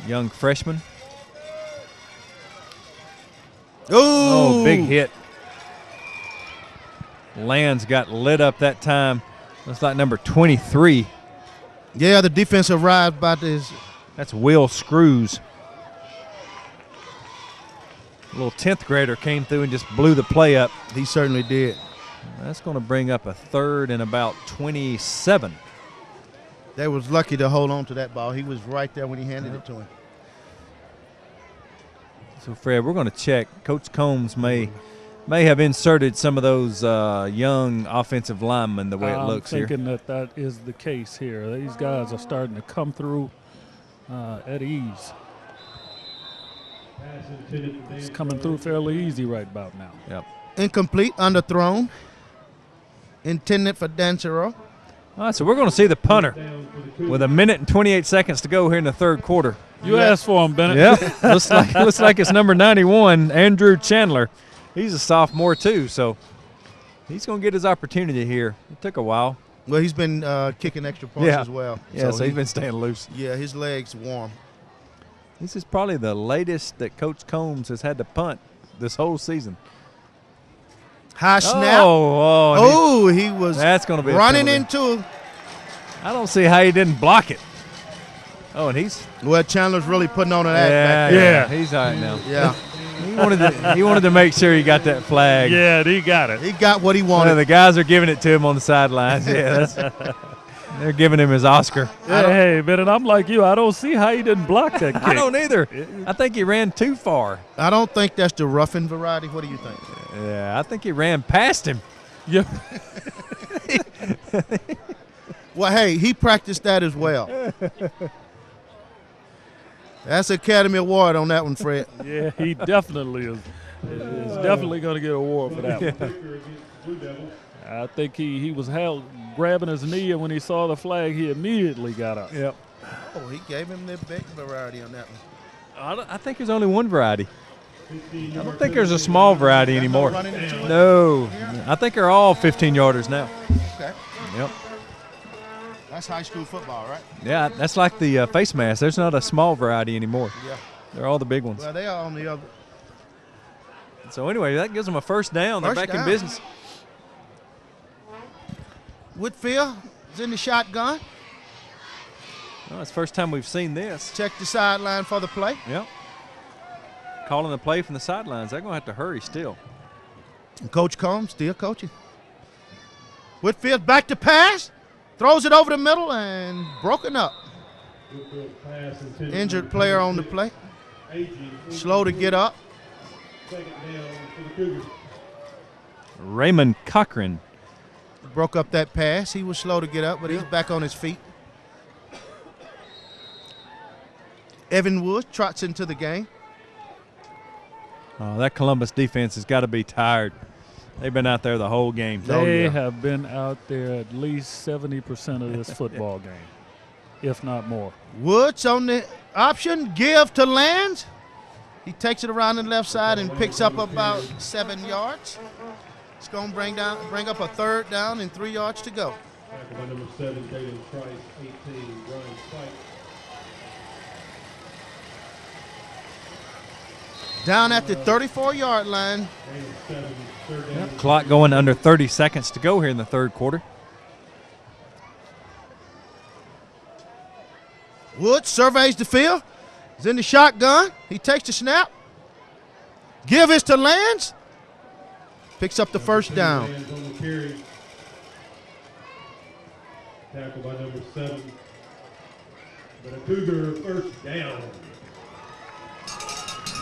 Young freshman. Oh, big hit. Lands got lit up that time. Looks like number 23. Yeah, the defense arrived by this. That's Will Screws. A little 10th grader came through and just blew the play up. He certainly did. That's going to bring up a 3rd and about 27. They was lucky to hold on to that ball. He was right there when he handed it to him. So, Fred, we're going to check. Coach Combs may have inserted some of those young offensive linemen the way it looks here. I'm thinking that is the case here. These guys are starting to come through at ease. It's coming through fairly easy right about now. Yep. Incomplete, underthrown. Intended for Dancero. All right, so we're going to see the punter with 1 minute and 28 seconds to go here in the third quarter. You asked for him, Bennett. Yeah, looks like it's number 91, Andrew Chandler. He's a sophomore too, so he's going to get his opportunity here. It took a while. Well, he's been kicking extra points as well. Yeah, so he's been staying loose. Yeah, his leg's warm. This is probably the latest that Coach Combs has had to punt this whole season. High snap. He was that's going to be running into him. I don't see how he didn't block it. Oh, and he's Well, Chandler's really putting on an act back there. Yeah. he's all right now. Yeah. He wanted to make sure he got that flag. Yeah, he got it. He got what he One wanted. of the guys are giving it to him on the sidelines. Yeah, they're giving him his Oscar. Hey, Bennett, I'm like you. I don't see how he didn't block that kick. I don't either. I think he ran too far. I don't think that's the roughing variety. What do you think? Yeah, I think he ran past him. Yeah. Well, hey, he practiced that as well. That's Academy Award on that one, Fred. Yeah, he definitely is definitely going to get an award for that one. Victor against Blue Devils. I think he was grabbing his knee, and when he saw the flag, he immediately got up. Yep. Oh, he gave him the big variety on that one. I think there's only one variety. 15 I don't think there's a small variety anymore. Running into it? No, I think they're all 15-yarders now. Okay. Yep. That's high school football, right? Yeah, that's like the face mask. There's not a small variety anymore. Yeah. They're all the big ones. Well, they are on the other. So anyway, that gives them a first down. They're First back in down. business. Whitfield is in the shotgun. Well, it's the first time we've seen this. Check the sideline for the play. Yep. Calling the play from the sidelines. They're going to have to hurry still. And Coach Combs still coaching. Whitfield back to pass. Throws it over the middle and broken up. Whitfield pass intended Injured for player on the play. Agee. Slow to get up. Second down for the Cougars. Raymond Cochran. Broke up that pass. He was slow to get up, but he's back on his feet. Evan Woods trots into the game. Oh, that Columbus defense has got to be tired. They've been out there the whole game. They have been out there at least 70% of this football game, if not more. Woods on the option. Give to Lands. He takes it around the left side and picks up about 7 yards. It's going to bring up a third down and 3 yards to go. Tackle by number 7, Dayton Price, 18, Brian Spike. Down at the 34-yard line. Dayton 7, third down. Clock going under 30 seconds to go here in the third quarter. Woods surveys the field. He's in the shotgun. He takes the snap. Give is to Lands. Picks up the first down. Lands on the carry. Tackle by number 7. But a Cougar first down.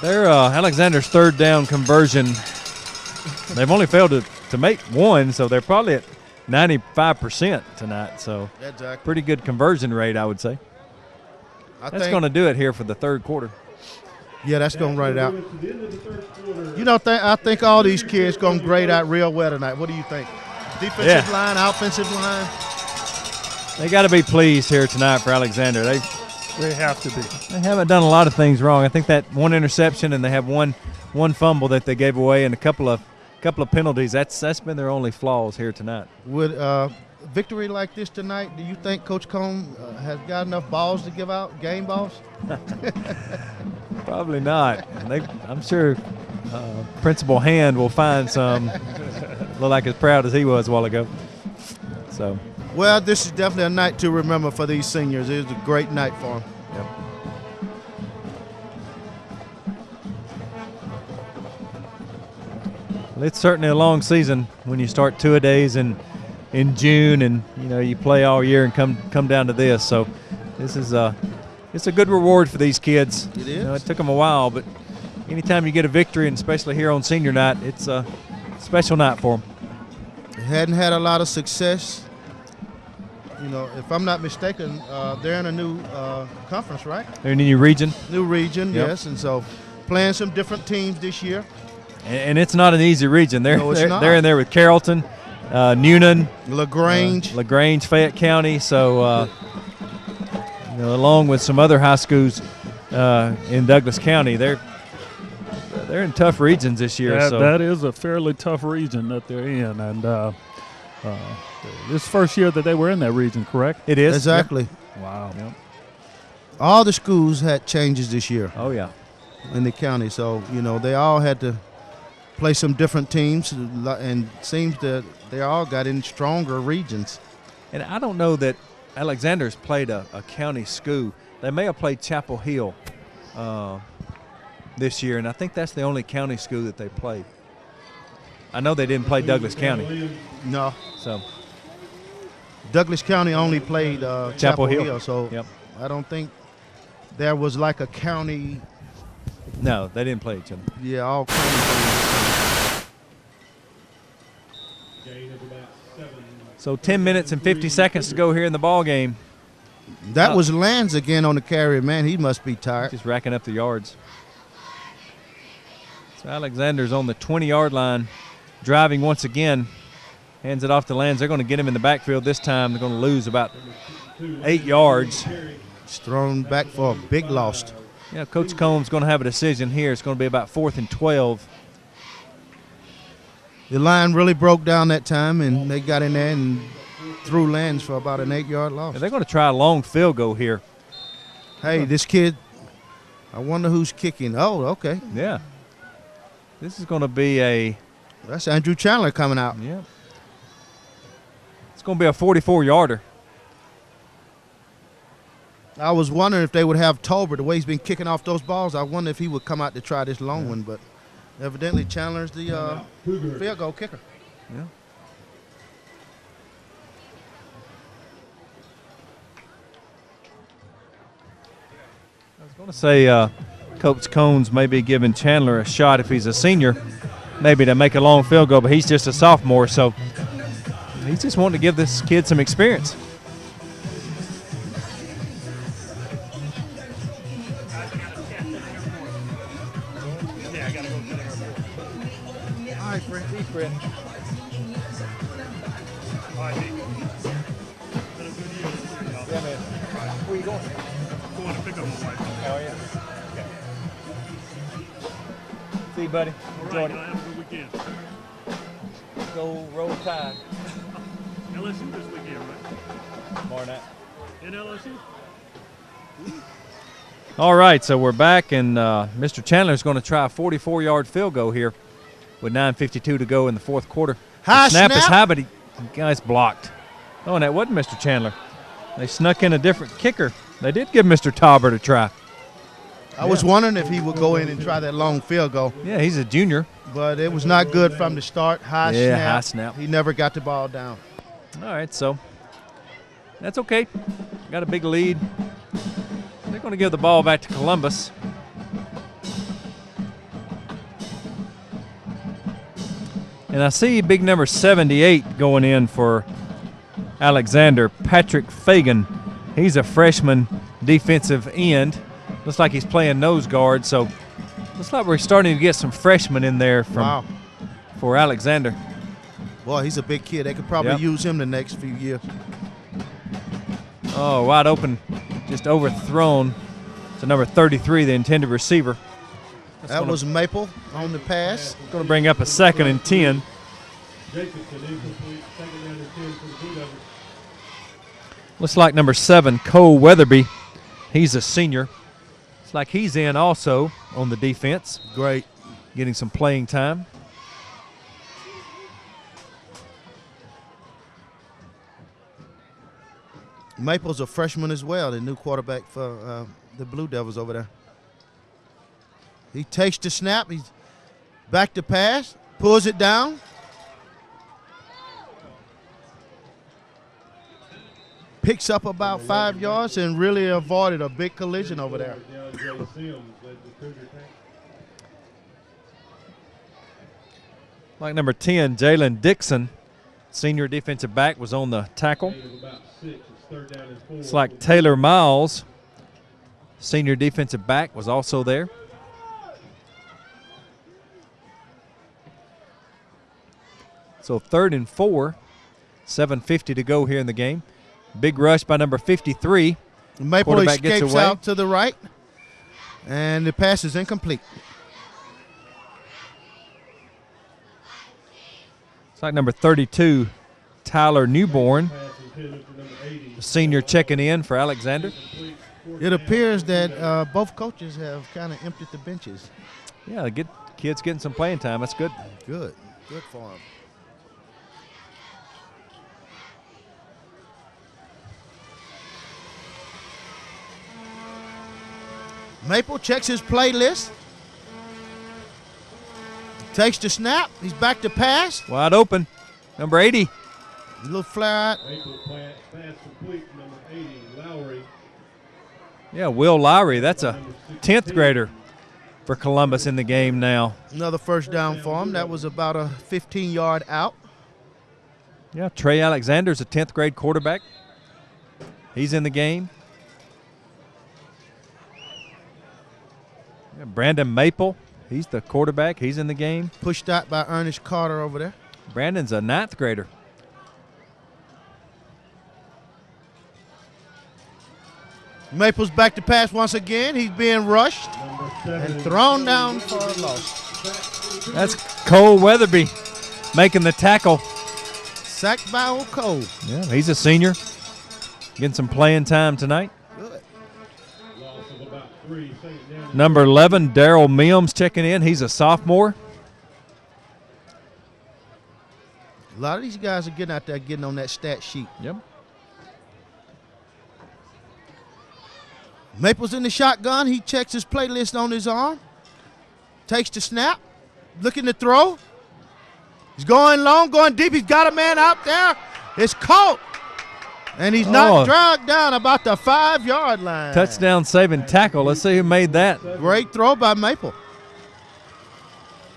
They're Alexander's third down conversion. They've only failed to make one, so they're probably at 95% tonight. So Exactly. pretty good conversion rate, I would say. That's going to do it here for the third quarter. Yeah, that's going to write it out. To the end of the third quarter. You know, I think all these kids going to grade out real well tonight. What do you think? Defensive line, offensive line? They got to be pleased here tonight for Alexander. They have to be. They haven't done a lot of things wrong. I think that one interception and they have one fumble that they gave away and a couple of penalties. That's been their only flaws here tonight. Would victory like this tonight, do you think Coach Cone has got enough balls to give out, game balls? Probably not. I'm sure Principal Hand will find some. Look like as proud as he was a while ago. So. Well, this is definitely a night to remember for these seniors. It was a great night for them. Yep. Well, it's certainly a long season when you start two-a-days in June and you play all year and come down to this. So this is it's a good reward for these kids. It is. It took them a while, but anytime you get a victory, and especially here on senior night, it's a special night for them. They hadn't had a lot of success. If I'm not mistaken, they're in a new conference, right? They're in a new region. New region, Yep. yes, and so playing some different teams this year. And it's not an easy region. No, it's not. They're in there with Carrollton, Newnan, LaGrange. LaGrange, Fayette County. So, along with some other high schools in Douglas County, they're in tough regions this year. Yeah, so that is a fairly tough region that they're in, and this first year that they were in that region, correct? it is Exactly. Wow. Yep. All the schools had changes this year Oh yeah. in the county, so they all had to play some different teams, and seems that they all got in stronger regions. And I don't know that Alexander's played a county school. They may have played Chapel Hill this year, and I think that's the only county school that they played. I know they didn't play Douglas County. No. So Douglas County only played Chapel Hill, so yep. I don't think there was like a county. No, they didn't play each other. Yeah, all counties. Gain of about 7. So 10 minutes and 50 seconds to go here in the ball game. That was Lands again on the carry. Man, he must be tired. Just racking up the yards. So Alexander's on the 20-yard line, driving once again. Hands it off to Lands. They're going to get him in the backfield this time. They're going to lose about 8 yards. It's thrown back for a big loss. Yeah, Coach Combs going to have a decision here. It's going to be about 4th and 12. The line really broke down that time, and they got in there and threw Lands for about an 8-yard loss. Yeah, they're going to try a long field goal here. Hey, this kid, I wonder who's kicking. Oh, okay. Yeah. This is going to be That's Andrew Chandler coming out. yeah. It's going to be a 44-yarder. I was wondering if they would have Tolbert, the way he's been kicking off those balls. I wonder if he would come out to try this long one, but evidently Chandler's the field goal kicker. Yeah. I was going to say Coach Combs may be giving Chandler a shot if he's a senior, maybe to make a long field goal, but he's just a sophomore, so he's just wanting to give this kid some experience. All right, Brent. Peace, Brent. Yeah, man. Where you going? Going to pick up my wife. Oh, yeah. Okay. See you, buddy. Enjoy it. Have a good weekend. Go Roll Tide. LSU this weekend, right? Tomorrow night. In LSU? All right, so we're back, and Mr. Chandler is going to try a 44-yard field goal here with 9:52 to go in the fourth quarter. High The snap is snap. high, but the guy's blocked. Oh, and that wasn't Mr. Chandler. They snuck in a different kicker. They did give Mr. Taubert a try. I was wondering if he would go in and try that long field goal, Yeah, he's a junior. but it was not good from the start. High snap. High snap. He never got the ball down. All right, so that's okay. Got a big lead. They're going to give the ball back to Columbus. And I see big number 78 going in for Alexander, Patrick Fagan. He's a freshman defensive end. Looks like he's playing nose guard, so looks like we're starting to get some freshmen in there Wow. for Alexander. Boy, he's a big kid. They could probably Yep. use him the next few years. Oh, wide open, just overthrown to number 33, the intended receiver. That was Maple on the pass. Going to bring up a 2nd and 10. Jacobson incomplete. Second down and 10 for the Blue Devils. Looks like number 7, Cole Weatherby. He's a senior. It's like he's in also on the defense, Great. getting some playing time. Maple's a freshman as well, the new quarterback for the Blue Devils over there. He takes the snap. He's back to pass, pulls it down. Picks up about 5 yards and really avoided a big collision over there. Down Jay Sims led the Cougar attack. Like number 10, Jalen Dixon, senior defensive back, was on the tackle. Gain of about 6. It's third down and 4. It's like Taylor Miles, senior defensive back, was also there. So 3rd and 4, 7:50 to go here in the game. Big rush by number 53. Maple Quarterback gets escapes away. out to the right, and the pass is incomplete. It's like number 32, Tyler Newborn, Pass intended for number 80. senior checking in for Alexander. Complete. It appears that both coaches have kind of emptied the benches. Yeah, get kids getting some playing time. That's good. Good for them. Maple checks his playlist. Takes the snap. He's back to pass. Wide open. Number 80. A little flare out. Maple pass complete, number 80, Lowry. Yeah, Will Lowry. That's a 10th grader for Columbus in the game now. Another first down for him. That was about a 15-yard out. Yeah, Trey Alexander's a 10th grade quarterback. He's in the game. Yeah, Brandon Maple, he's the quarterback. He's in the game. Pushed out by Ernest Carter over there. Brandon's a 9th grader. Maple's back to pass once again. He's being rushed and thrown down for a loss. That's Cole Weatherby making the tackle. Sacked by old Cole. Yeah, he's a senior. Getting some playing time tonight. Good. Loss of about 3. Second down. Number 11, Daryl Mims checking in. He's a sophomore. A lot of these guys are getting out there, getting on that stat sheet. Yep. Maple's in the shotgun. He checks his playlist on his arm. Takes the snap. Looking to throw. He's going long, going deep. He's got a man out there. It's caught. And he's not dragged down about the 5-yard line. Touchdown saving tackle. Let's see who made that. Great throw by Maple.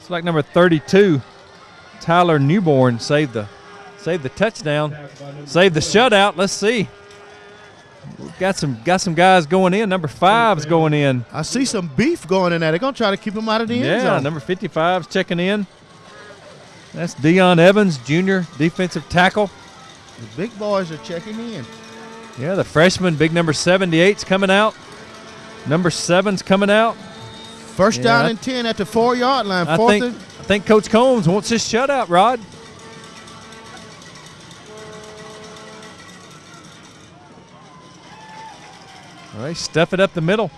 It's like number 32, Tyler Newborn saved the touchdown. Saved the shutout. Let's see. We've got some guys going in. Number 5's going in. I see some beef going in there. They're going to try to keep him out of the end zone. Yeah, number 55's checking in. That's Deion Evans, junior defensive tackle. The big boys are checking in. Yeah, the freshman, big number 78's coming out. Number 7's coming out. First down and 10 at the 4-yard line. I think Coach Combs wants his shutout, Rod. All right, stuff it up the middle.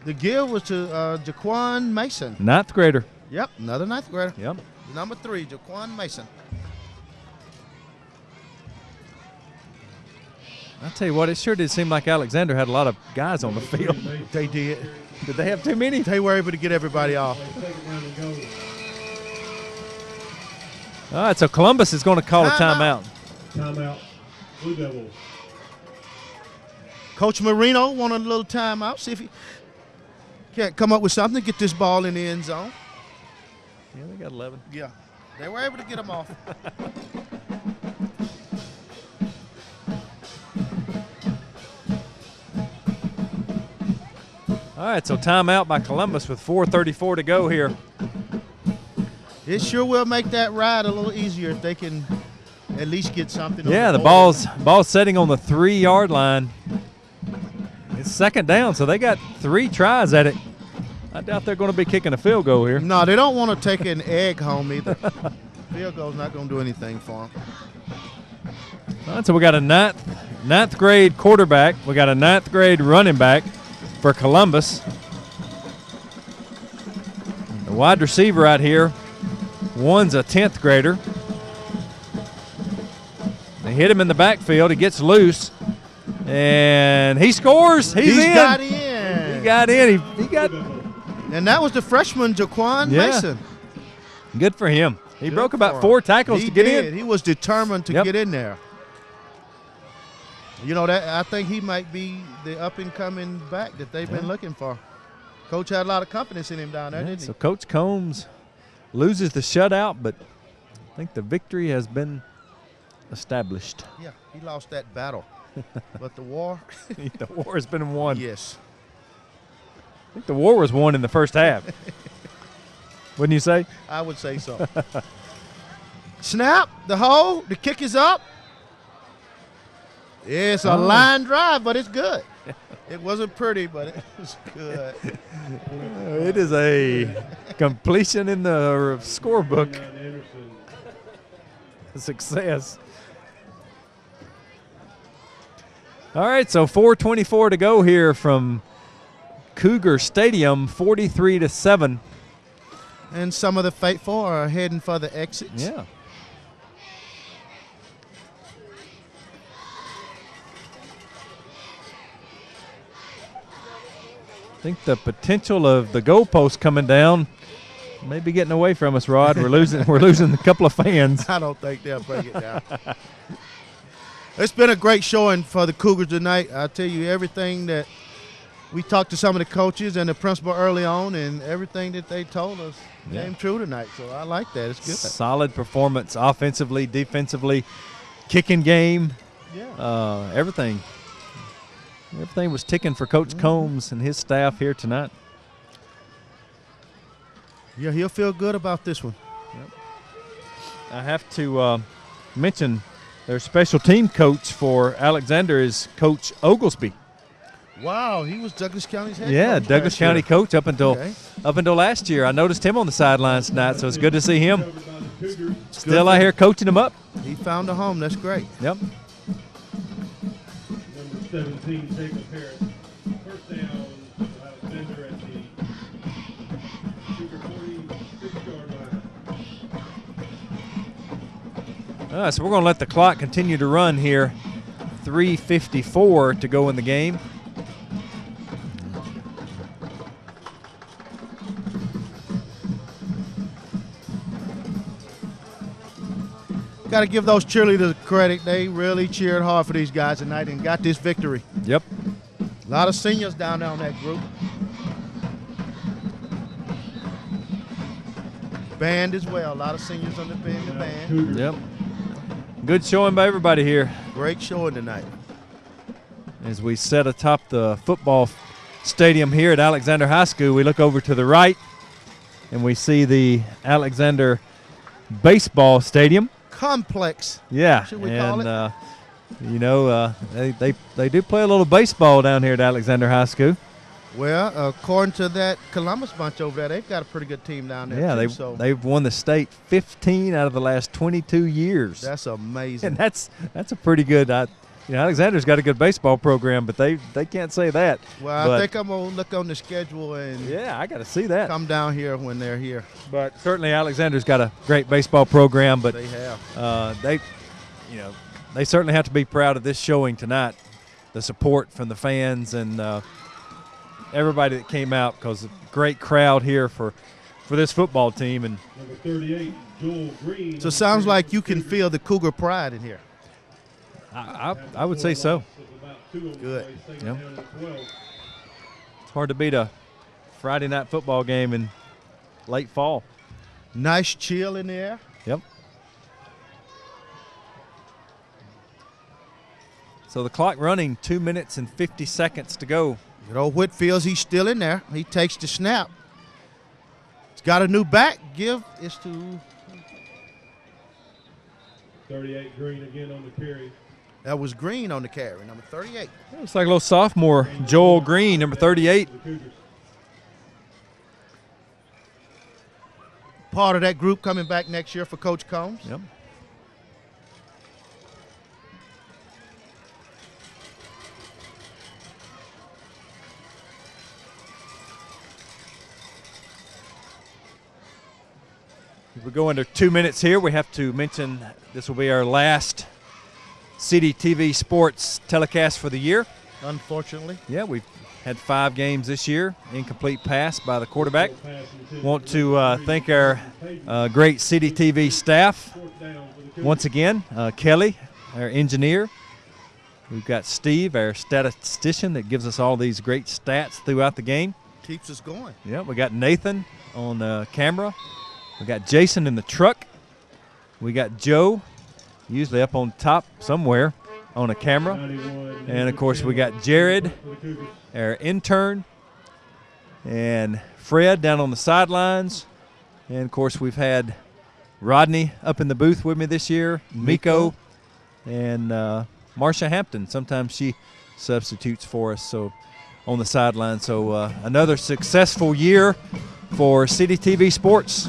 The give was to Jaquan Mason. 9th grader. Yep, another 9th grader. Yep. Number 3, Jaquan Mason. I tell you what, it sure did seem like Alexander had a lot of guys on the field. They did. Did they have too many? They were able to get everybody off. All right, so Columbus is going to call a timeout. Timeout. Blue Devils. Coach Marino wanted a little timeout. See if he can't come up with something to get this ball in the end zone. Yeah, they got 11. Yeah, they were able to get them off. All right, so timeout by Columbus with 4:34 to go here. It sure will make that ride a little easier if they can at least get something. Yeah, the ball's ball's setting on the 3-yard line. It's second down, so they got 3 tries at it. I doubt they're going to be kicking a field goal here. No, they don't want to take an egg home either. Field goal's not going to do anything for them. All right, so we got a ninth grade quarterback. We got a 9th grade running back for Columbus. The wide receiver right here, one's a 10th grader. They hit him in the backfield. He gets loose, and he scores. He's in. Got in. He got in. He got. And that was the freshman, Jaquan Mason. Good for him. He broke about for 4 him. tackles He to get did. in. He was determined to Yep. get in there. You know, that I think he might be the up-and-coming back that they've been looking for. Coach had a lot of confidence in him down there, didn't he? So Coach Combs loses the shutout, but I think the victory has been established. Yeah, he lost that battle. But the war? The war has been won. Yes. I think the war was won in the first half. Wouldn't you say? I would say so. Snap, the hole, the kick is up. It's a line drive, but it's good. It wasn't pretty, but it was good. It is a completion in the scorebook. Success. All right, so 4:24 to go here from Cougar Stadium, 43-7. And some of the faithful are heading for the exits. Yeah. I think the potential of the goalpost coming down may be getting away from us, Rod. We're losing a couple of fans. I don't think they'll bring it down. It's been a great showing for the Cougars tonight. I tell you, everything that we talked to some of the coaches and the principal early on, and everything that they told us came true tonight. So I like that. It's good. Solid performance offensively, defensively, kicking game. Yeah. Everything was ticking for Coach Combs and his staff here tonight. Yeah, he'll feel good about this one. I have to mention their special team coach for Alexander is Coach Oglesby. Wow, he was Douglas County's head coach. Yeah, Douglas County coach up until Okay. last year. I noticed him on the sidelines tonight, so it's good to see him still out here coaching them up. He found a home. That's great. Yep. Number 17, Jacob Harris. First down, Alexander at the Cougar 46-yard line. All right, so we're going to let the clock continue to run here. 3:54 to go in the game. Got to give those cheerleaders credit. They really cheered hard for these guys tonight and got this victory. Yep. A lot of seniors down there on that group. Band as well. A lot of seniors on the band. Yep. Good showing by everybody here. Great showing tonight. As we set atop the football stadium here at Alexander High School, we look over to the right and we see the Alexander baseball stadium. Complex. Yeah, Should we call it? You know, they do play a little baseball down here at Alexander High School. Well, according to that Columbus bunch over there, they've got a pretty good team down there. Yeah, too, they've won the state 15 out of the last 22 years. That's amazing. And that's a pretty good. Alexander's got a good baseball program, but they can't say that. Well, I think I'm gonna look on the schedule and yeah, I got to see that. come down here when they're here. But certainly Alexander's got a great baseball program. But They have. they certainly have to be proud of this showing tonight. The support from the fans and everybody that came out, because a great crowd here for this football team. And Number 38, Joel Green. So it sounds like you can feel the Cougar pride in here. I would say so. Good. Yep. It's hard to beat a Friday night football game in late fall. Nice chill in the air. Yep. So the clock running, 2 minutes and 50 seconds to go. You know, Whitfields, he's still in there. He takes the snap. He's got a new back. Give is to 38, Green again on the carry. that was Green on the carry, number 38. Looks like a little sophomore, Joel Green, number 38. The Cougars. Part of that group coming back next year for Coach Combs. Yep. We go under 2 minutes here. We have to mention this will be our last City TV Sports telecast for the year. Unfortunately. Yeah, we've had 5 games this year. Incomplete pass by the quarterback. Want to thank our great City TV staff once again. Kelly, our engineer. We've got Steve, our statistician, that gives us all these great stats throughout the game. Keeps us going. Yeah, we got Nathan on the camera. We got Jason in the truck. We got Joe, usually up on top somewhere on a camera. And, of course, we got Jared, our intern, and Fred down on the sidelines. And, of course, we've had Rodney up in the booth with me this year, Miko, and Marsha Hampton. Sometimes she substitutes for us on the sideline. So another successful year for City TV Sports.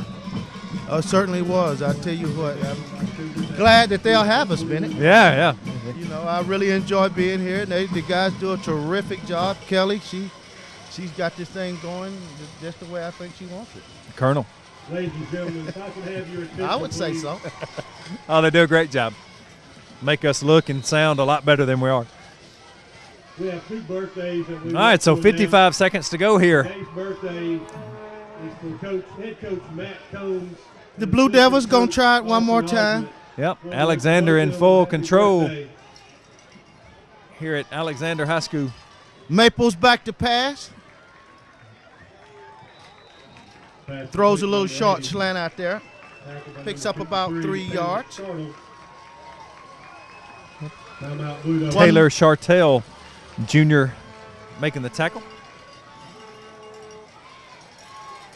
It certainly was. I tell you what, I'm glad that they'll have us, Bennett. Yeah. You know, I really enjoy being here. The guys do a terrific job. Kelly, she's got this thing going just the way I think she wants it. Colonel. Ladies and gentlemen, if I can have your attention, I would say please. so. Oh, they do a great job. Make us look and sound a lot better than we are. We have 2 birthdays that we All right, so 55 seconds to go here. Today's birthday is for head coach Matt Combs. The Blue Devils going to try it one more time. Yep, Alexander in full control here at Alexander High School. Maples back to pass. Throws a little short slant out there. Picks up about 3 yards. Taylor Chartel, junior, making the tackle.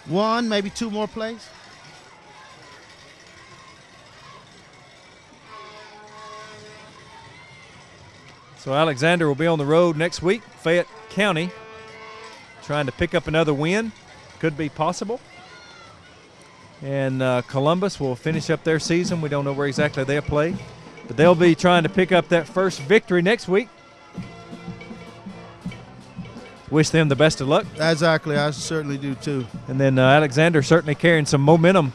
1, maybe 2 more plays. So Alexander will be on the road next week. Fayette County trying to pick up another win. Could be possible. And Columbus will finish up their season. We don't know where exactly they'll play. But they'll be trying to pick up that first victory next week. Wish them the best of luck. Exactly, I certainly do too. And then Alexander certainly carrying some momentum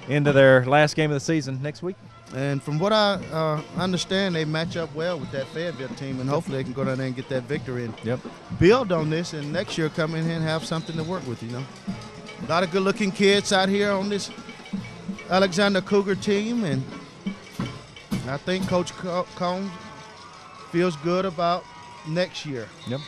into their last game of the season next week. And from what I understand, they match up well with that Fayetteville team, and hopefully they can go down there and get that victory and build on this, and next year come in here and have something to work with, you know. A lot of good-looking kids out here on this Alexander Cougar team, and I think Coach Combs feels good about next year. Yep.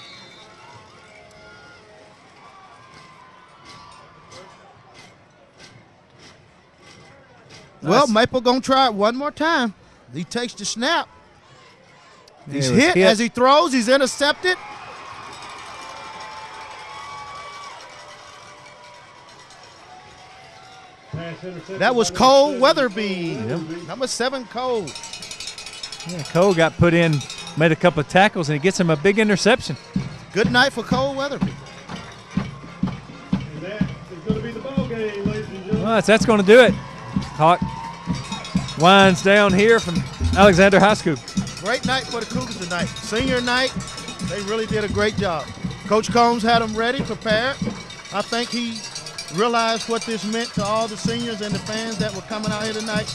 Well, Maple gonna try it one more time. He takes the snap. He's hit as he throws. He's intercepted. That was Cole Weatherby. Number 7, Cole. Yeah, Cole got put in, made a couple of tackles, and he gets him a big interception. Good night for Cole Weatherby. And that is going to be the ball game, ladies and gentlemen. Well, that's going to do it. Hawk winds down here from Alexander High School. Great night for the Cougars tonight. Senior night, they really did a great job. Coach Combs had them ready, prepared. I think he realized what this meant to all the seniors and the fans that were coming out here tonight,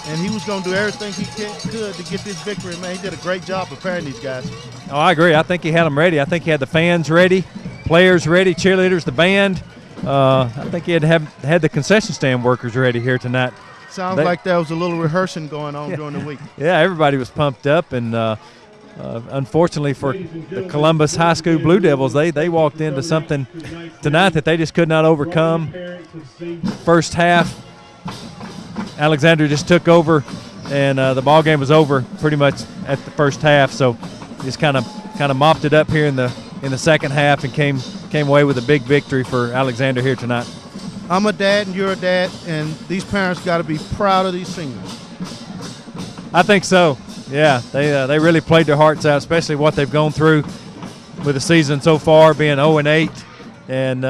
and he was going to do everything he could to get this victory. Man, he did a great job preparing these guys. Oh, I agree. I think he had them ready. I think he had the fans ready, players ready, cheerleaders, the band. I think he had the concession stand workers ready here tonight. Sounds like there was a little rehearsing going on during the week. Yeah, everybody was pumped up, and unfortunately for the Columbus High School Blue Devils, they walked into something tonight that they just could not overcome. First half, Alexander just took over, and the ball game was over pretty much at the first half. So just kind of mopped it up here in the second half and came away with a big victory for Alexander here tonight. I'm a dad and you're a dad, and these parents got to be proud of these seniors. I think so. Yeah, they really played their hearts out, especially what they've gone through with the season so far, being 0-8. And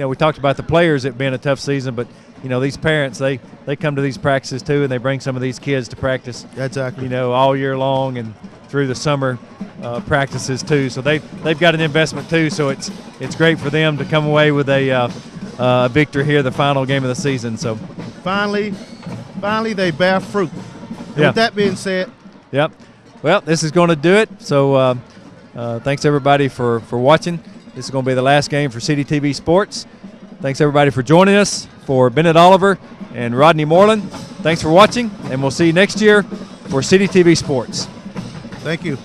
we talked about the players, it being a tough season, but these parents, they come to these practices too, and they bring some of these kids to practice. Exactly. All year long and through the summer practices too. So they've got an investment too. So it's great for them to come away with a victory here, the final game of the season. So finally they bear fruit. And with that being said. Yep. Well, this is going to do it. So thanks everybody for watching. This is going to be the last game for CDTV Sports. Thanks everybody for joining us. For Bennett Oliver and Rodney Moreland, thanks for watching, and we'll see you next year for CDTV Sports. Thank you.